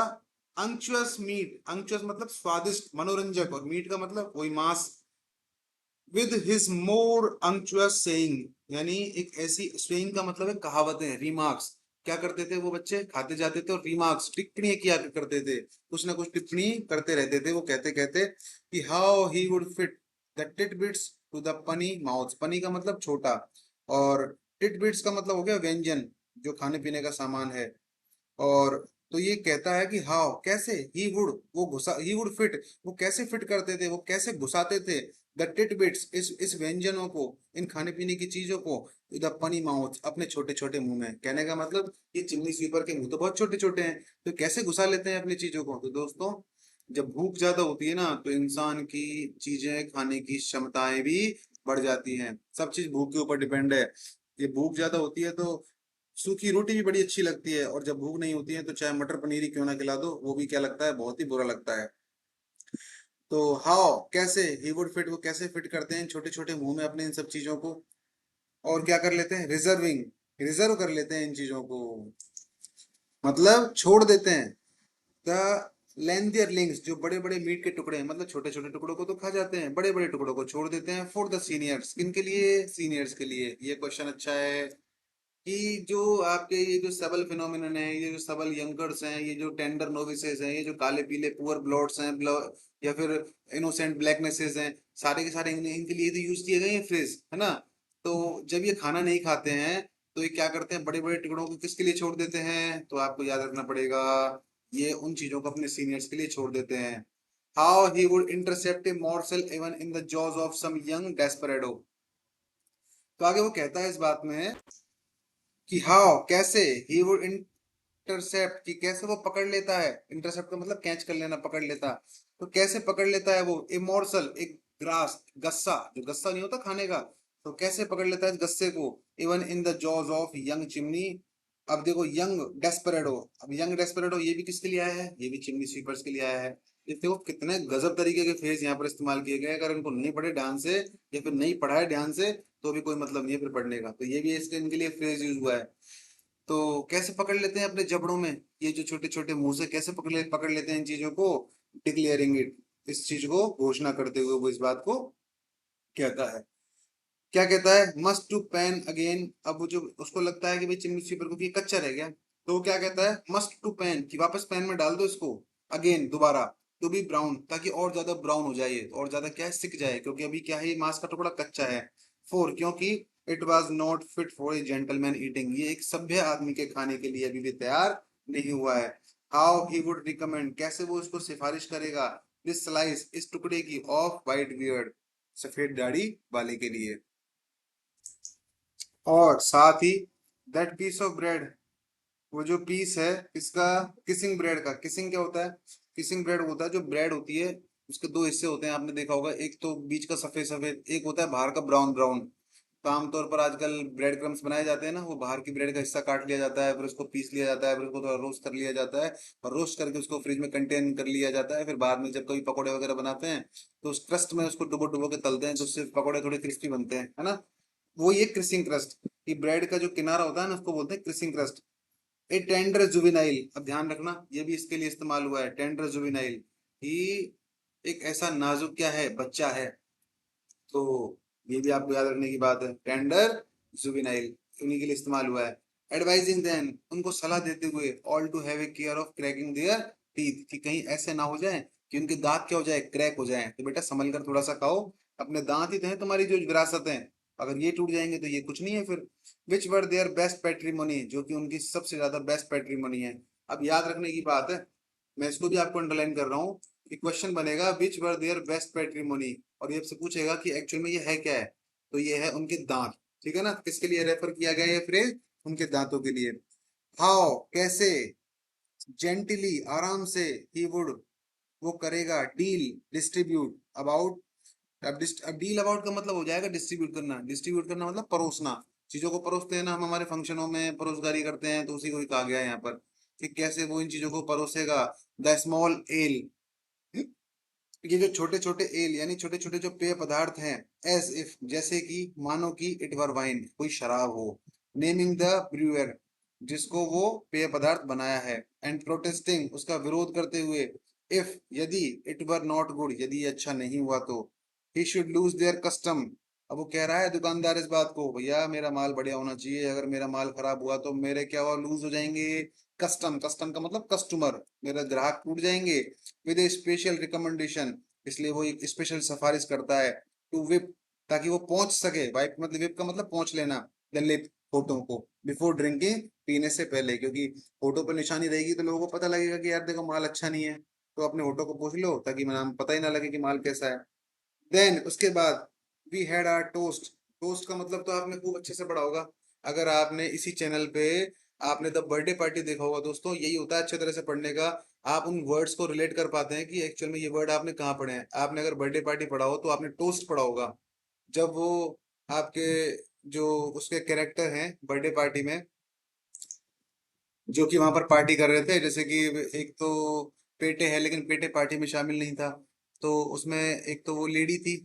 अंचुअस मीट, अंचुअस मतलब स्वादिष्ट, मनोरंजक, और मीट का मतलब वही मांस, with his more unctuous saying, यानी एक ऐसी, स्वेइंग का मतलब है कहावतें, रिमार्क्स। क्या करते थे वो बच्चे, खाते जाते थे और रिमार्क्स, टिप्पणियां किया करते थे, कुछ ना कुछ टिप्पणी करते रहते थे वो, कहते कहते कि how he would fit the titbits to the puny mouth, puny का मतलब छोटा, और टिटबिट्स का मतलब हो गया व्यंजन, जो खाने पीने का सामान है। और तो ये कहता है कि हाउ, कैसे, ही वुड, वो घुसा, ही वुड फिट, वो कैसे फिट करते थे, वो कैसे घुसाते थे, द टिटबिट्स, इस व्यंजनों को, इन खाने पीने की चीजों को, द पनी माउथ, अपने छोटे छोटे मुंह में। कहने का मतलब ये चिमनी स्वीपर के मुंह तो बहुत छोटे छोटे हैं, तो कैसे घुसा लेते हैं अपनी चीजों को। तो दोस्तों, जब भूख ज्यादा होती है ना, तो इंसान की चीजें खाने की क्षमताएं भी बढ़ जाती हैं। सब चीज भूख के ऊपर डिपेंड है। ये भूख ज्यादा होती है तो सूखी रोटी भी बड़ी अच्छी लगती है, और जब भूख नहीं होती है तो चाहे मटर पनीर ही क्यों ना खिला दो, वो भी क्या लगता है, बहुत ही बुरा लगता है। तो हाउ, कैसे, ही वुड फिट, वो कैसे फिट करते हैं छोटे छोटे मुंह में अपने इन सब चीजों को। और क्या कर लेते हैं, रिजर्विंग, रिजर्व कर लेते हैं इन चीजों को, मतलब छोड़ देते हैं। द लेंथियर लिंक्स, जो बड़े बड़े मीट के टुकड़े हैं, मतलब छोटे छोटे टुकड़ों को तो खा जाते हैं, बड़े बड़े टुकड़ों को छोड़ देते हैं, फॉर द सीनियर्स, किनके लिए, सीनियर्स के लिए। ये क्वेश्चन अच्छा है कि जो आपके ये जो सबल फिनोमिनन है, ये जो सबल यंकर्स हैं, ये जो टेंडर नोविसेस हैं, ये जो काले पीले पुअर ब्लॉट्स हैं, या फिर इनोसेंट ब्लैकनेसेस हैं, सारे के सारे इनके लिए तो यूज किए गए हैं फ्रेज, है ना। तो जब ये खाना नहीं खाते हैं, तो ये क्या करते हैं, बड़े बड़े टुकड़ों को किसके लिए छोड़ देते हैं, तो आपको याद रखना पड़ेगा, ये उन चीजों को अपने सीनियर्स के लिए छोड़ देते हैं। How he would intercept a morsel even in the jaws of some young desperado. तो आगे वो कहता है इस बात में कि हाउ, कैसे, ही वुड इंटरसेप्ट, कि कैसे वो पकड़ लेता है, इंटरसेप्ट का मतलब कैच कर लेना, पकड़ लेता। तो कैसे पकड़ लेता है वो, ए मोर्सल, एक ग्रास, गस्सा, जो गस्सा नहीं होता खाने का, तो कैसे पकड़ लेता है इस गस्से को, even in the jaws of young chimney. अब देखो यंग डेस्परेडो, अब यंग डेस्परेडो ये भी किसके लिए आया है, ये भी चिमनी स्वीपर्स के लिए आया है। ये देखो कितने गजब तरीके के फ्रेज यहाँ पर इस्तेमाल किए गए हैं। अगर इनको नहीं पढ़े ध्यान से या फिर नहीं पढ़ा है ध्यान से तो भी कोई मतलब नहीं है फिर पढ़ने का। तो ये भी इसके इनके लिए फ्रेज यूज हुआ है। तो कैसे पकड़ लेते हैं अपने जबड़ों में, ये जो छोटे छोटे मुंह से कैसे पकड़ लेते हैं इन चीजों को, डिक्लेयरिंग इट, इस चीज को घोषणा करते हुए वो इस बात को कहता है। क्या कहता है, मस्ट टू पेन अगेन। अब वो जो उसको लगता है कि भाई चिमनी स्वीपर को कि कच्चा रह गया, तो वो क्या कहता है, मस्ट टू पेन कि वापस पेन में डाल दो इसको, अगेन दोबारा, टू बी ब्राउन ताकि और ज्यादा ब्राउन हो जाए, और ज्यादा क्या है सिक जाए, क्योंकि अभी क्या है ये मांस का टुकड़ा कच्चा है। फोर, क्योंकि it was not fit for a gentleman eating, ये एक सभ्य आदमी के खाने के लिए अभी भी तैयार नहीं हुआ है। हाउ ही वुड रिकमेंड, कैसे वो इसको सिफारिश करेगा, दिस स्लाइस, इस टुकड़े की, ऑफ वाइट बियर्ड, सफेद दाढ़ी वाले के लिए। और साथ ही दैट पीस ऑफ ब्रेड, वो जो पीस है इसका, किसिंग ब्रेड का, किसिंग क्या होता है, किसिंग ब्रेड होता है जो ब्रेड होती है उसके दो हिस्से होते हैं, आपने देखा होगा, एक तो बीच का सफेद सफेद, एक होता है बाहर का ब्राउन ब्राउन। तो आमतौर पर आजकल ब्रेड क्रम्स बनाए जाते हैं ना, वो बाहर की ब्रेड का हिस्सा काट लिया जाता है, फिर उसको पीस लिया जाता है, फिर उसको थोड़ा रोस्ट कर लिया जाता है, और रोस्ट करके उसको फ्रिज में कंटेन कर लिया जाता है, फिर बाद में जब कभी पकौड़े वगैरह बनाते हैं तो उस क्रस्ट में उसको डुबो डुबो के तलते हैं, तो उससे पकौड़े थोड़े क्रिस्पी बनते हैं, है ना। वो ये क्रिसिंग क्रस्ट, ये ब्रेड का जो किनारा होता है ना उसको बोलते हैं क्रिसिंग क्रस्ट। ए टेंडर जुवेनाइल, अब ध्यान रखना ये भी इसके लिए इस्तेमाल हुआ है, टेंडर जुवेनाइल, कि एक ऐसा नाजुक क्या है, बच्चा है। तो ये भी आपको याद रखने की बात है, टेंडर जुवेनाइल उन्हीं के लिए इस्तेमाल हुआ है। एडवाइजिंग देन, उनको सलाह देते हुए, all to have a care of cracking their teeth, कि कहीं ऐसे ना हो जाए कि उनके दांत क्या हो जाए, क्रैक हो जाए, तो बेटा संभल कर थोड़ा सा खाओ, अपने दांत ही तो है तुम्हारी जो विरासत है, अगर ये टूट जाएंगे तो ये कुछ नहीं है फिर। विच वर देयर बेस्ट पैट्रीमोनी, जो कि उनकी सबसे ज्यादा बेस्ट पैट्रीमोनी है। अब याद रखने की बात है, मैं इसको भी आपको अंडरलाइन कर रहा हूँ, कि क्वेश्चन बनेगा विच वर देयर बेस्ट पैट्रीमोनी, और ये आपसे पूछेगा कि एक्चुअल में ये है क्या है, तो ये है उनके दांत। ठीक है ना, किसके लिए रेफर किया गया ये फ्रेज, उनके दांतों के लिए। हाउ, कैसे, जेंटली, आराम से, ही वुड, वो करेगा, डील, डिस्ट्रीब्यूट, अबाउट, अब डील अबाउट का मतलब हो जाएगा डिस्ट्रीब्यूट करना, डिस्ट्रीब्यूट करना मतलब परोसना, चीजों को परोसते हैं ना हम हमारे फंक्शनों में परोसगारी करते हैं, तो उसी को ही कहा गया है यहाँ पर, कि कैसे वो इन चीजों को परोसेगा। द स्मॉल एल, ये जो छोटे छोटे एल यानी छोटे छोटे जो पेय पदार्थ हैं, एज इफ, जैसे कि, मानो कि, इट वर वाइन, कोई शराब हो, नेमिंग द ब्रूअर, जिसको वो पेय पदार्थ बनाया है, एंड प्रोटेस्टिंग, उसका विरोध करते हुए, इफ, यदि, इट वर नॉट गुड, यदि ये अच्छा नहीं हुआ तो, he should lose their custom, अब वो कह रहा है दुकानदार इस बात को, भैया मेरा माल बढ़िया होना चाहिए, अगर मेरा माल खराब हुआ तो मेरे क्या हुआ, लूज हो जाएंगे कस्टम, कस्टम का मतलब कस्टमर, मेरा ग्राहक टूट जाएंगे, विद ए स्पेशल रिकमेंडेशन, इसलिए वो एक स्पेशल सिफारिश करता है, टू विप, ताकि वो पहुंच सके, वाइप मतलब विप का मतलब पहुंच लेना, द लिप, होठों को, बिफोर ड्रिंकिंग, पीने से पहले, क्योंकि होठों पर निशानी रहेगी तो लोगों को पता लगेगा कि यार देखो माल अच्छा नहीं है, तो अपने होठों को पूछ लो ताकि नाम पता ही ना लगे कि माल कैसा है। देन उसके बाद, we had our toast, toast का मतलब तो आपने खूब अच्छे से पढ़ा होगा, अगर आपने इसी चैनल पे आपने द बर्थडे पार्टी देखा होगा दोस्तों, यही होता है अच्छे तरह से पढ़ने का, आप उन वर्ड्स को रिलेट कर पाते हैं कि एक्चुअल में ये वर्ड आपने कहाँ पढ़े हैं। आपने अगर बर्थडे पार्टी पढ़ा हो तो आपने टोस्ट पढ़ा होगा, जब वो आपके जो उसके कैरेक्टर हैं बर्थडे पार्टी में, जो कि वहां पर पार्टी कर रहे थे, जैसे कि एक तो पेटे है लेकिन पेटे पार्टी में शामिल नहीं था, तो उसमें एक तो वो लेडी थी,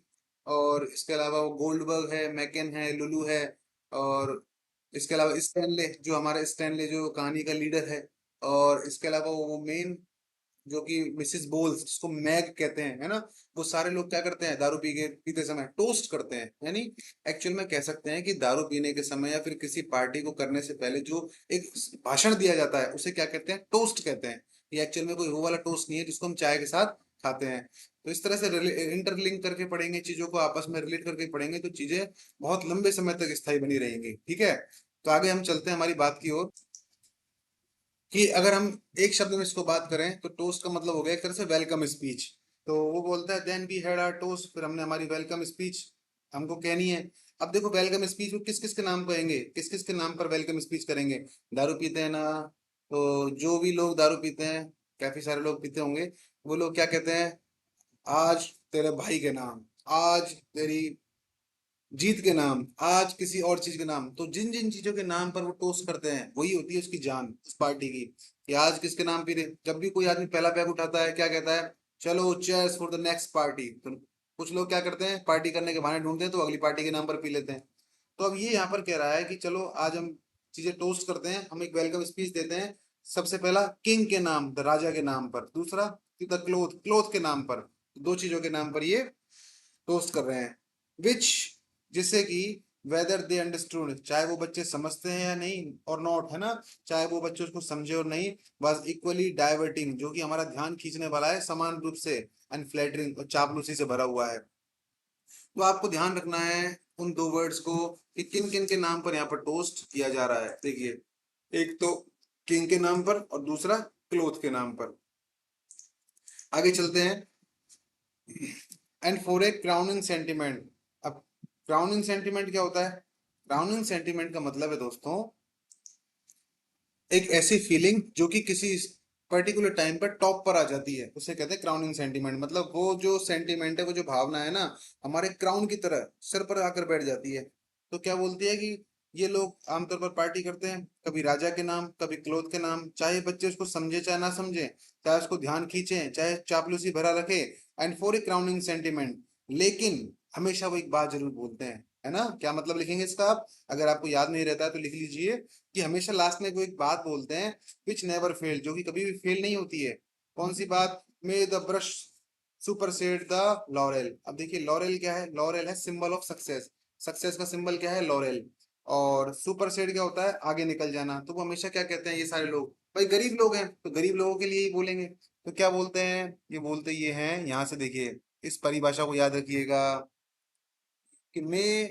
और इसके अलावा वो गोल्डबर्ग है, मैकेन है, लुलू है, और इसके अलावा स्टैनले, जो हमारा स्टैनले जो कहानी का लीडर है, और इसके अलावा वो मेन जो कि मिसिस बोल्स जिसको मैग कहते हैं, है ना, वो सारे लोग क्या करते हैं, दारू पीते समय टोस्ट करते हैं, यानी एक्चुअल में कह सकते हैं कि दारू पीने के समय या फिर किसी पार्टी को करने से पहले जो एक भाषण दिया जाता है उसे क्या कहते हैं, टोस्ट कहते हैं। ये एक्चुअल में कोई वो वाला टोस्ट नहीं है जिसको हम चाय के साथ खाते हैं। तो इस तरह से इंटरलिंक करके पढ़ेंगे, चीजों को आपस में रिलेट करके पढ़ेंगे तो चीजें बहुत लंबे समय तक स्थायी बनी रहेंगी। ठीक है, तो आगे हम चलते हैं हमारी बात की ओर, कि अगर हम एक शब्द में इसको बात करें तो टोस्ट का मतलब हो गया एक तरह से वेलकम स्पीच। तो वो बोलता है then we had our toast, फिर हमने हमारी वेलकम स्पीच हमको कहनी है। अब देखो वेलकम स्पीच वो किस किस के नाम कहेंगे, किस किस के नाम पर वेलकम स्पीच करेंगे, दारू पीते हैं ना, तो जो भी लोग दारू पीते हैं, काफी सारे लोग पीते होंगे, वो लोग क्या कहते हैं, आज तेरे भाई के नाम, आज तेरी जीत के नाम, आज किसी और चीज के नाम, तो जिन जिन चीजों के नाम पर वो टोस्ट करते हैं वही होती है उसकी जान, उस पार्टी की, कि आज किसके नाम पी रहे। जब भी कोई आदमी पहला पैग उठाता है क्या कहता है, चलो chairs for the next party. तो कुछ लोग क्या करते हैं, पार्टी करने के बहाने ढूंढते हैं तो अगली पार्टी के नाम पर पी लेते हैं। तो अब ये यहाँ पर कह रहा है कि चलो आज हम चीजें टोस्ट करते हैं, हम एक वेलकम स्पीच देते हैं। सबसे पहला किंग के नाम, द राजा के नाम पर, दूसरा द क्लोथ, क्लोथ के नाम पर, दो चीजों के नाम पर ये टोस्ट कर रहे हैं। विच, जिससे कि वेदर दे अंडरस्टूड, चाहे वो बच्चे समझते हैं या नहीं, और नॉट, है ना, चाहे वो बच्चे उसको समझे और नहीं, वाज इक्वली डाइवर्टिंग, जो कि हमारा ध्यान खींचने वाला है समान रूप से, एंड फ्लैटरिंग, और चापलूसी से भरा हुआ है। तो आपको ध्यान रखना है उन दो वर्ड्स को कि किन किन के नाम पर यहाँ पर टोस्ट किया जा रहा है। देखिए, एक तो किंग के नाम पर और दूसरा क्लोथ के नाम पर। आगे चलते हैं। And for a crowning sentiment. अब क्राउनिंग सेंटिमेंट क्या होता है? क्राउनिंग सेंटिमेंट का मतलब है दोस्तों एक ऐसी फीलिंग जो कि किसी पर्टिकुलर टाइम पर टॉप पर आ जाती है, उसे कहते हैं क्राउनिंग सेंटिमेंट। मतलब वो जो सेंटिमेंट है, वो जो भावना है ना, हमारे क्राउन की तरह सिर पर आकर बैठ जाती है। तो क्या बोलती है कि ये लोग आमतौर पर पार्टी करते हैं कभी राजा के नाम, कभी क्लोथ के नाम, चाहे बच्चे उसको समझे चाहे ना समझे, चाहे उसको ध्यान खींचे चाहे चापलूसी भरा रखे, and for a crowning sentiment. लेकिन हमेशा वो एक बात जरूर बोलते हैं, है ना। क्या मतलब लिखेंगे इसका आप? अगर आपको याद नहीं रहता है तो लिख लीजिए कि हमेशा लास्ट में कोई एक बात बोलते हैं, विच नेवर फेल, जो कि कभी भी फेल नहीं होती है। कौन सी बात? May the brush supersede the laurel. अब देखिए, लॉरेल क्या है? लॉरेल है सिंबल ऑफ सक्सेस। सक्सेस का सिंबल क्या है? लॉरेल। और सुपरसेड क्या होता है? आगे निकल जाना। तो वो हमेशा क्या कहते हैं ये सारे लोग? भाई गरीब लोग हैं तो गरीब लोगों के लिए ही बोलेंगे। तो क्या बोलते हैं? ये बोलते ये हैं, यहाँ से देखिए, इस परिभाषा को याद रखिएगा कि may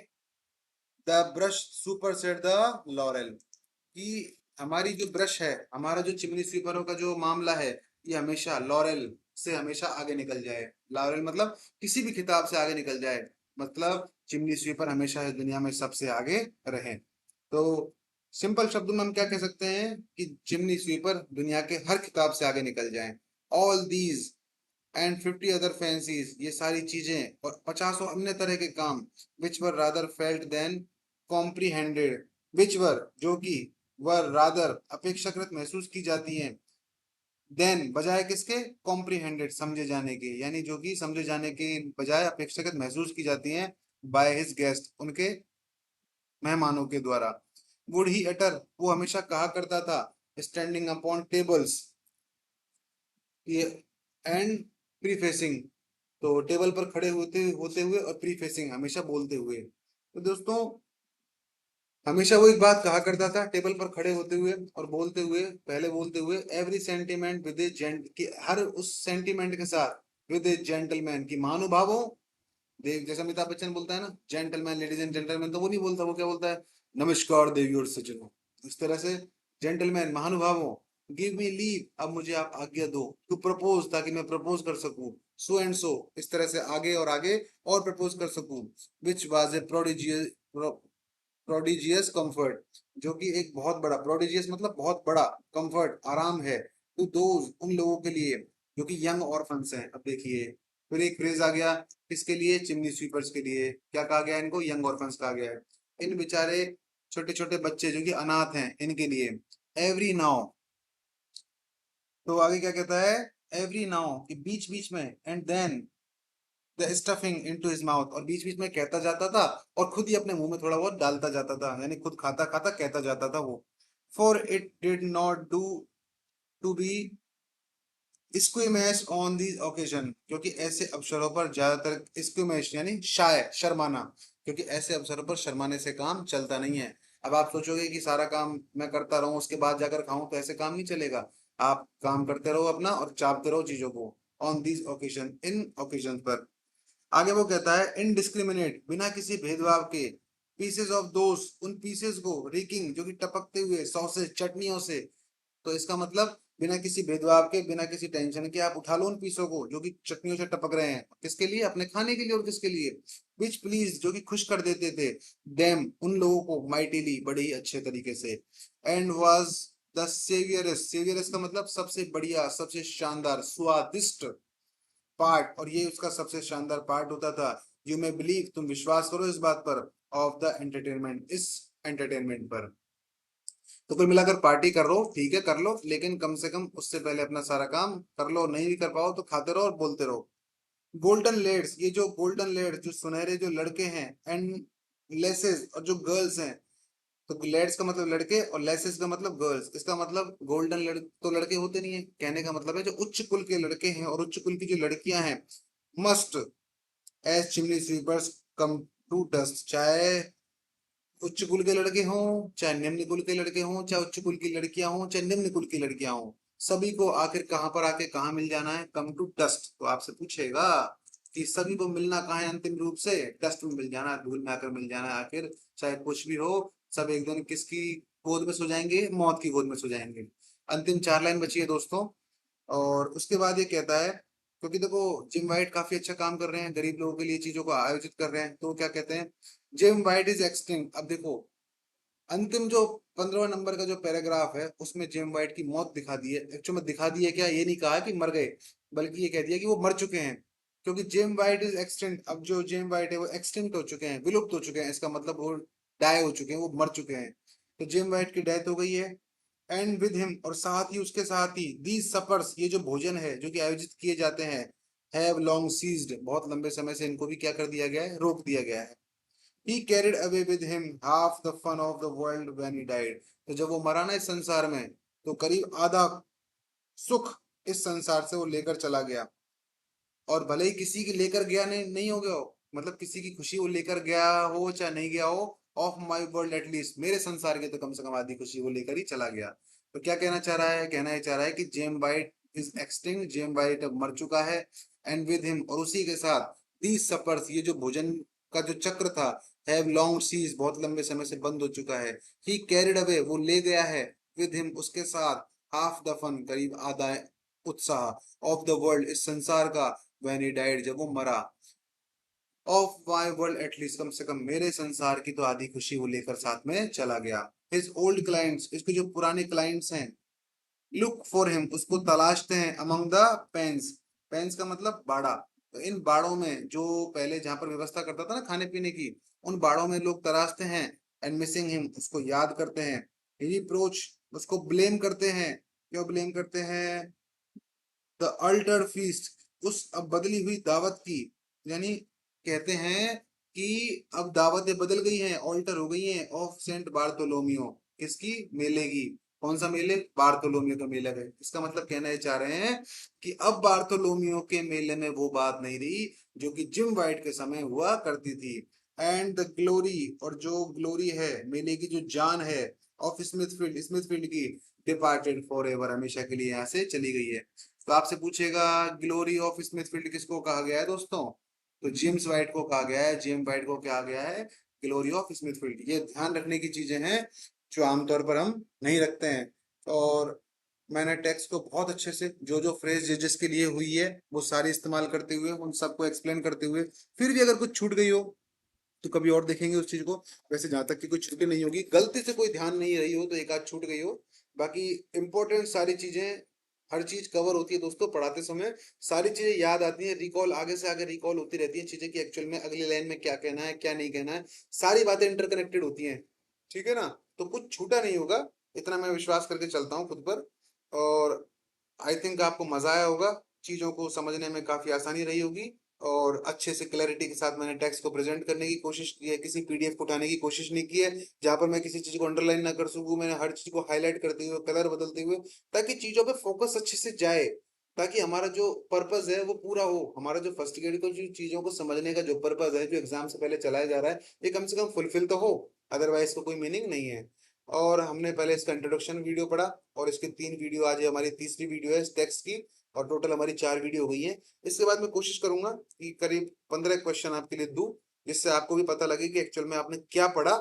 the brush supersede the laurel, कि हमारी जो ब्रश है, हमारा जो चिमनी स्वीपरों का जो मामला है, ये हमेशा लॉरेल से हमेशा आगे निकल जाए। लॉरेल मतलब किसी भी खिताब से आगे निकल जाए, मतलब चिमनी स्वीपर हमेशा इस दुनिया में सबसे आगे रहे। तो सिंपल शब्दों में हम क्या कह सकते हैं कि चिमनी स्वीपर दुनिया के हर खिताब से आगे निकल जाएं। All these and 50 other fancies, ये सारी चीजें और पचासों अन्य तरह के काम, विच वर रादर फेल्ट देन कॉम्प्रीहेंडेड, विच वर जो कि वर रादर अपेक्षाकृत महसूस की जाती हैं, देन बजाय किसके? कॉम्प्रीहेंडेड, समझे जाने के, यानी जो कि समझे जाने के बजाय अपेक्षाकृत महसूस की जाती हैं, बाय हिज गेस्ट, उनके मेहमानों के द्वारा। वुड ही अटर, वो हमेशा कहा करता था, standing upon tables and prefacing, तो टेबल पर खड़े होते होते हुए और प्रीफेसिंग हमेशा बोलते हुए। तो दोस्तों हमेशा वो एक बात कहा करता था टेबल पर खड़े होते हुए और बोलते हुए, पहले बोलते हुए, every sentiment with a gent, कि हर उस सेंटिमेंट के साथ, विद ए जेंटलमैन, की महानुभावों, देव, जैसा अमिताभ बच्चन बोलता है ना, जेंटलमैन, लेडीज एंड जेंटलमैन, तो वो नहीं बोलता, वो क्या बोलता है? नमस्कार देवी और सज्जनों। इस तरह से जेंटलमैन, महानुभावों, गिव मी लीव, अब मुझे आप आज्ञा दो, टू प्रपोज, ताकि मैं प्रपोज कर सकूं, सो एंड सो, इस तरह से आगे और आगे और प्रपोज कर सकूं, which was a prodigious, prodigious comfort, जो कि एक बहुत बड़ा, प्रोडिजियस मतलब बहुत बड़ा, कंफर्ट आराम है, टू दोज, उन लोगों के लिए जो कि यंग ऑर्फन्स हैं। अब देखिए, फिर एक फ्रेज आ गया, किसके लिए? चिमनी स्वीपर्स के लिए। क्या कहा गया इनको? यंग ऑर्फन्स कहा गया है। इन बेचारे छोटे छोटे बच्चे जो कि अनाथ हैं, इनके लिए। एवरी नाउ, तो आगे क्या कहता है? एवरी नाउ, कि बीच बीच में, and then the stuffing into his mouth, और बीच बीच में कहता जाता था और खुद ही अपने मुंह में थोड़ा बहुत डालता जाता था, यानी खुद खाता खाता कहता जाता था वो। For it did not do to be squeamish on the occasion, क्योंकि ऐसे अवसरों पर ज्यादातर स्क्विमेश यानी शाय, शर्माना, क्योंकि ऐसे अवसरों पर शर्माने से काम चलता नहीं है। अब आप सोचोगे कि सारा काम मैं करता रहूं उसके बाद जाकर खाऊं, तो ऐसे काम नहीं चलेगा। आप काम करते रहो अपना और चापते रहो चीजों को, on these occasion, in occasion पर। आगे वो कहता है इनडिस्क्रिमिनेट, बिना किसी भेदभाव के, पीसेस ऑफ दोस, उन पीसेस को, रिकिंग, जो कि टपकते हुए, सॉसेज, चटनियों से। तो इसका मतलब बिना किसी भेदभाव के, बिना किसी टेंशन के आप उठा लो उन पीसों को जो कि चटनियों से टपक रहे हैं। किसके लिए? अपने खाने के लिए। और किसके लिए? विच प्लीज, जो कि खुश कर देते थे, डेम, उन लोगों को, माइटिली, बड़े ही अच्छे तरीके से। एंड वाज द सेवियरस, सेवियरस का मतलब सबसे बढ़िया, सबसे शानदार, स्वादिष्ट पार्ट, और ये उसका सबसे शानदार पार्ट होता था। यू मे बिलीव, तुम विश्वास करो इस बात पर, ऑफ द एंटरटेनमेंट, इस एंटरटेनमेंट पर। तो कुल मिलाकर पार्टी कर लो, ठीक है कर लो, लेकिन कम से कम उससे पहले अपना सारा काम कर लो। नहीं भी कर पाओ तो खाते रहो और बोलते रहो। गोल्डन लेड्स, ये जो गोल्डन लेड्स जो सुनहरे जो लड़के हैं, एंड लेसेस और जो गर्ल्स हैं, तो लेड्स का मतलब लड़के और लेसेस का मतलब गर्ल्स। इसका मतलब गोल्डन तो लड़के होते नहीं है, कहने का मतलब है जो उच्च कुल के लड़के हैं और उच्च कुल की जो लड़कियां हैं, must as chimney sweepers come to dust. चाहे उच्च कुल के लड़के हों, चाहे निम्न कुल के लड़के हों, चाहे उच्च कुल की लड़कियां हों, चाहे निम्न कुल की लड़कियां हों, सभी को आखिर कहां पर आके कहां मिल जाना है? Come to dust. तो आपसे पूछेगा कि सभी को मिलना कहाँ है अंतिम रूप से? डस्ट में मिल जाना है, धूल में आकर मिल जाना है आखिर। चाहे कुछ भी हो, सब एक दिन किसकी गोद में सो जाएंगे? मौत की गोद में सो जाएंगे। अंतिम 4 लाइन बची है दोस्तों, और उसके बाद ये कहता है, क्योंकि देखो जिम वाइट काफी अच्छा काम कर रहे हैं, गरीब लोगों के लिए चीजों को आयोजित कर रहे हैं, तो क्या कहते हैं, जिम वाइट इज एक्सटिंक्ट। अब देखो अंतिम जो 15वें नंबर का जो पैराग्राफ है उसमें जेम वाइट की मौत दिखा दी है। एक्चुअली में दिखा दी है क्या, ये नहीं कहा कि मर गए, बल्कि ये कह दिया कि वो मर चुके हैं। क्योंकि जेम वाइट इज एक्सटेंट, अब जो जेम वाइट है वो एक्सटेंट हो चुके हैं, विलुप्त हो चुके हैं, इसका मतलब वो डाई हो चुके हैं, वो मर चुके हैं। तो जेम वाइट की डेथ हो गई है। एंड विद हिम, और साथ ही उसके साथ ही, दीज सपर्स, ये जो भोजन है जो कि आयोजित किए जाते हैं, हैव लॉन्ग सीज्ड, बहुत लंबे समय से इनको भी क्या कर दिया गया है? रोक दिया गया है। He carried away with him half the fun of the world when he died। तो जब वो मरा ना इस संसार में, तो करीब आधा सुख इस संसार से वो लेकर चला गया। और भले ही किसी की लेकर गया नहीं हो गया हो, मतलब किसी की खुशी वो लेकर गया हो चाहे नहीं गया हो, ऑफ माई वर्ल्ड एटलीस्ट, मेरे संसार के तो कम से कम आधी खुशी वो लेकर ही चला गया। तो क्या कहना चाह रहा है? कहना ये चाह रहा है कि Jem White is extinct, Jem White अब मर चुका है। एंड विद हिम, और उसी के साथ, दीज सपर्स, ये जो भोजन का जो चक्र था, हैव लॉन्ग सीज, बहुत लंबे समय से बंद हो चुका है। ही कैरिड अवे, वो ले गया है, विद हिम, उसके साथ, हाफ द फन, करीब आधा उत्साह, ऑफ द वर्ल्ड, इस संसार का, व्हेन ही डाइड, जब वो मरा, ऑफ माई वर्ल्ड एटलीस्ट, कम से कम मेरे संसार की तो आधी खुशी वो लेकर साथ में चला गया। हिज ओल्ड क्लाइंट्स, इसके जो पुराने क्लाइंट्स हैं, लुक फॉर हिम, उसको तलाशते हैं, अमंग द पेंस, पेंस का मतलब बाड़ा, तो इन बाड़ों में जो पहले जहां पर व्यवस्था करता था ना खाने पीने की, उन बाड़ों में लोग तलाशते हैं। एंड मिसिंग हिम, उसको याद करते हैं। रिप्रोच, उसको ब्लेम करते हैं। क्यों ब्लेम करते हैं? द अल्टर फीस्ट, उस अब बदली हुई दावत की, यानी कहते हैं कि अब दावतें बदल गई हैं, ऑल्टर हो गई हैं, ऑफ सेंट बार्थोलोमियो, किसकी? मेले की। कौन सा मेले? बार्थोलोमियो का मेला है। इसका मतलब कहना ये चाह रहे हैं कि अब बार्थोलोमियो के मेले में वो बात नहीं रही जो कि जिम वाइट के समय हुआ करती थी। एंड द ग्लोरी, और जो ग्लोरी है, मेले की जो जान है, ऑफ स्मिथफील्ड, स्मिथफील्ड की, डिपार्टेड फॉर एवर, हमेशा के लिए यहाँ से चली गई है। तो आपसे पूछेगा ग्लोरी ऑफ स्मिथफील्ड किसको कहा गया है दोस्तों? तो जेम्स वाइट को कहा गया है। जेम्स वाइट को क्या गया है? Glory of Smithfield. ये ध्यान रखने की चीजें हैं जो आमतौर पर हम नहीं रखते हैं। और मैंने टेक्स्ट को बहुत अच्छे से, जो जो फ्रेज जिसके लिए हुई है वो सारी इस्तेमाल करते हुए, उन सबको एक्सप्लेन करते हुए, फिर भी अगर कुछ छूट गई हो तो कभी और देखेंगे उस चीज को। वैसे जहां तक कि कोई छूटी नहीं होगी, गलती से कोई ध्यान नहीं रही हो तो एक आध छूट गई हो, बाकी इंपॉर्टेंट सारी चीजें, हर चीज कवर होती है दोस्तों पढ़ाते समय। सारी चीजें याद आती हैं, रिकॉल आगे से आगे रिकॉल होती रहती है चीजें, कि एक्चुअल में अगली लाइन में क्या कहना है क्या नहीं कहना है, सारी बातें इंटरकनेक्टेड होती हैं। ठीक है ना? तो कुछ छूटा नहीं होगा, इतना मैं विश्वास करके चलता हूँ खुद पर। और आई थिंक आपको मजा आया होगा, चीजों को समझने में काफी आसानी रही होगी, और अच्छे से क्लैरिटी के साथ मैंने टेक्स्ट को प्रेजेंट करने की कोशिश की है, किसी पीडीएफ को उठाने की कोशिश नहीं की है जहां पर मैं किसी चीज को अंडरलाइन ना कर सकूं। मैंने हर चीज को हाईलाइट करते हुए, कलर बदलते हुए, ताकि चीजों पे फोकस अच्छे से जाए, ताकि हमारा जो पर्पस है वो पूरा हो। हमारा जो फर्स्ट ग्रेड को जो चीजों को समझने का जो पर्पस है, जो एग्जाम से पहले चलाया जा रहा है, ये कम से कम फुलफिल तो हो, अदरवाइज इसका कोई मीनिंग नहीं है। और हमने पहले इसका इंट्रोडक्शन वीडियो पढ़ा, और इसके 3 वीडियो, आज ये हमारी तीसरी वीडियो है इस टेक्स्ट की, और टोटल हमारी 4 वीडियो हो गई है। इसके बाद मैं कोशिश करूंगा कि करीब 15 क्वेश्चन आपके लिए दूं, जिससे आपको भी पता लगे कि एक्चुअल में आपने क्या पढ़ा,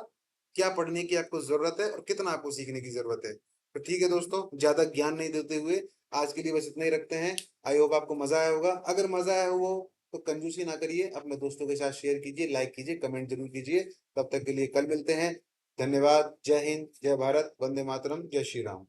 क्या पढ़ने की आपको जरूरत है, और कितना आपको सीखने की जरूरत है। तो ठीक है दोस्तों, ज्यादा ज्ञान नहीं देते हुए आज के लिए बस इतना ही रखते हैं। आई होप आपको मजा आया होगा। अगर मजा आया हो तो कंजूसी ना करिए, अपने दोस्तों के साथ शेयर कीजिए, लाइक कीजिए, कमेंट जरूर कीजिए। तब तक के लिए कल मिलते हैं। धन्यवाद। जय हिंद, जय भारत, वंदे मातरम, जय श्री राम।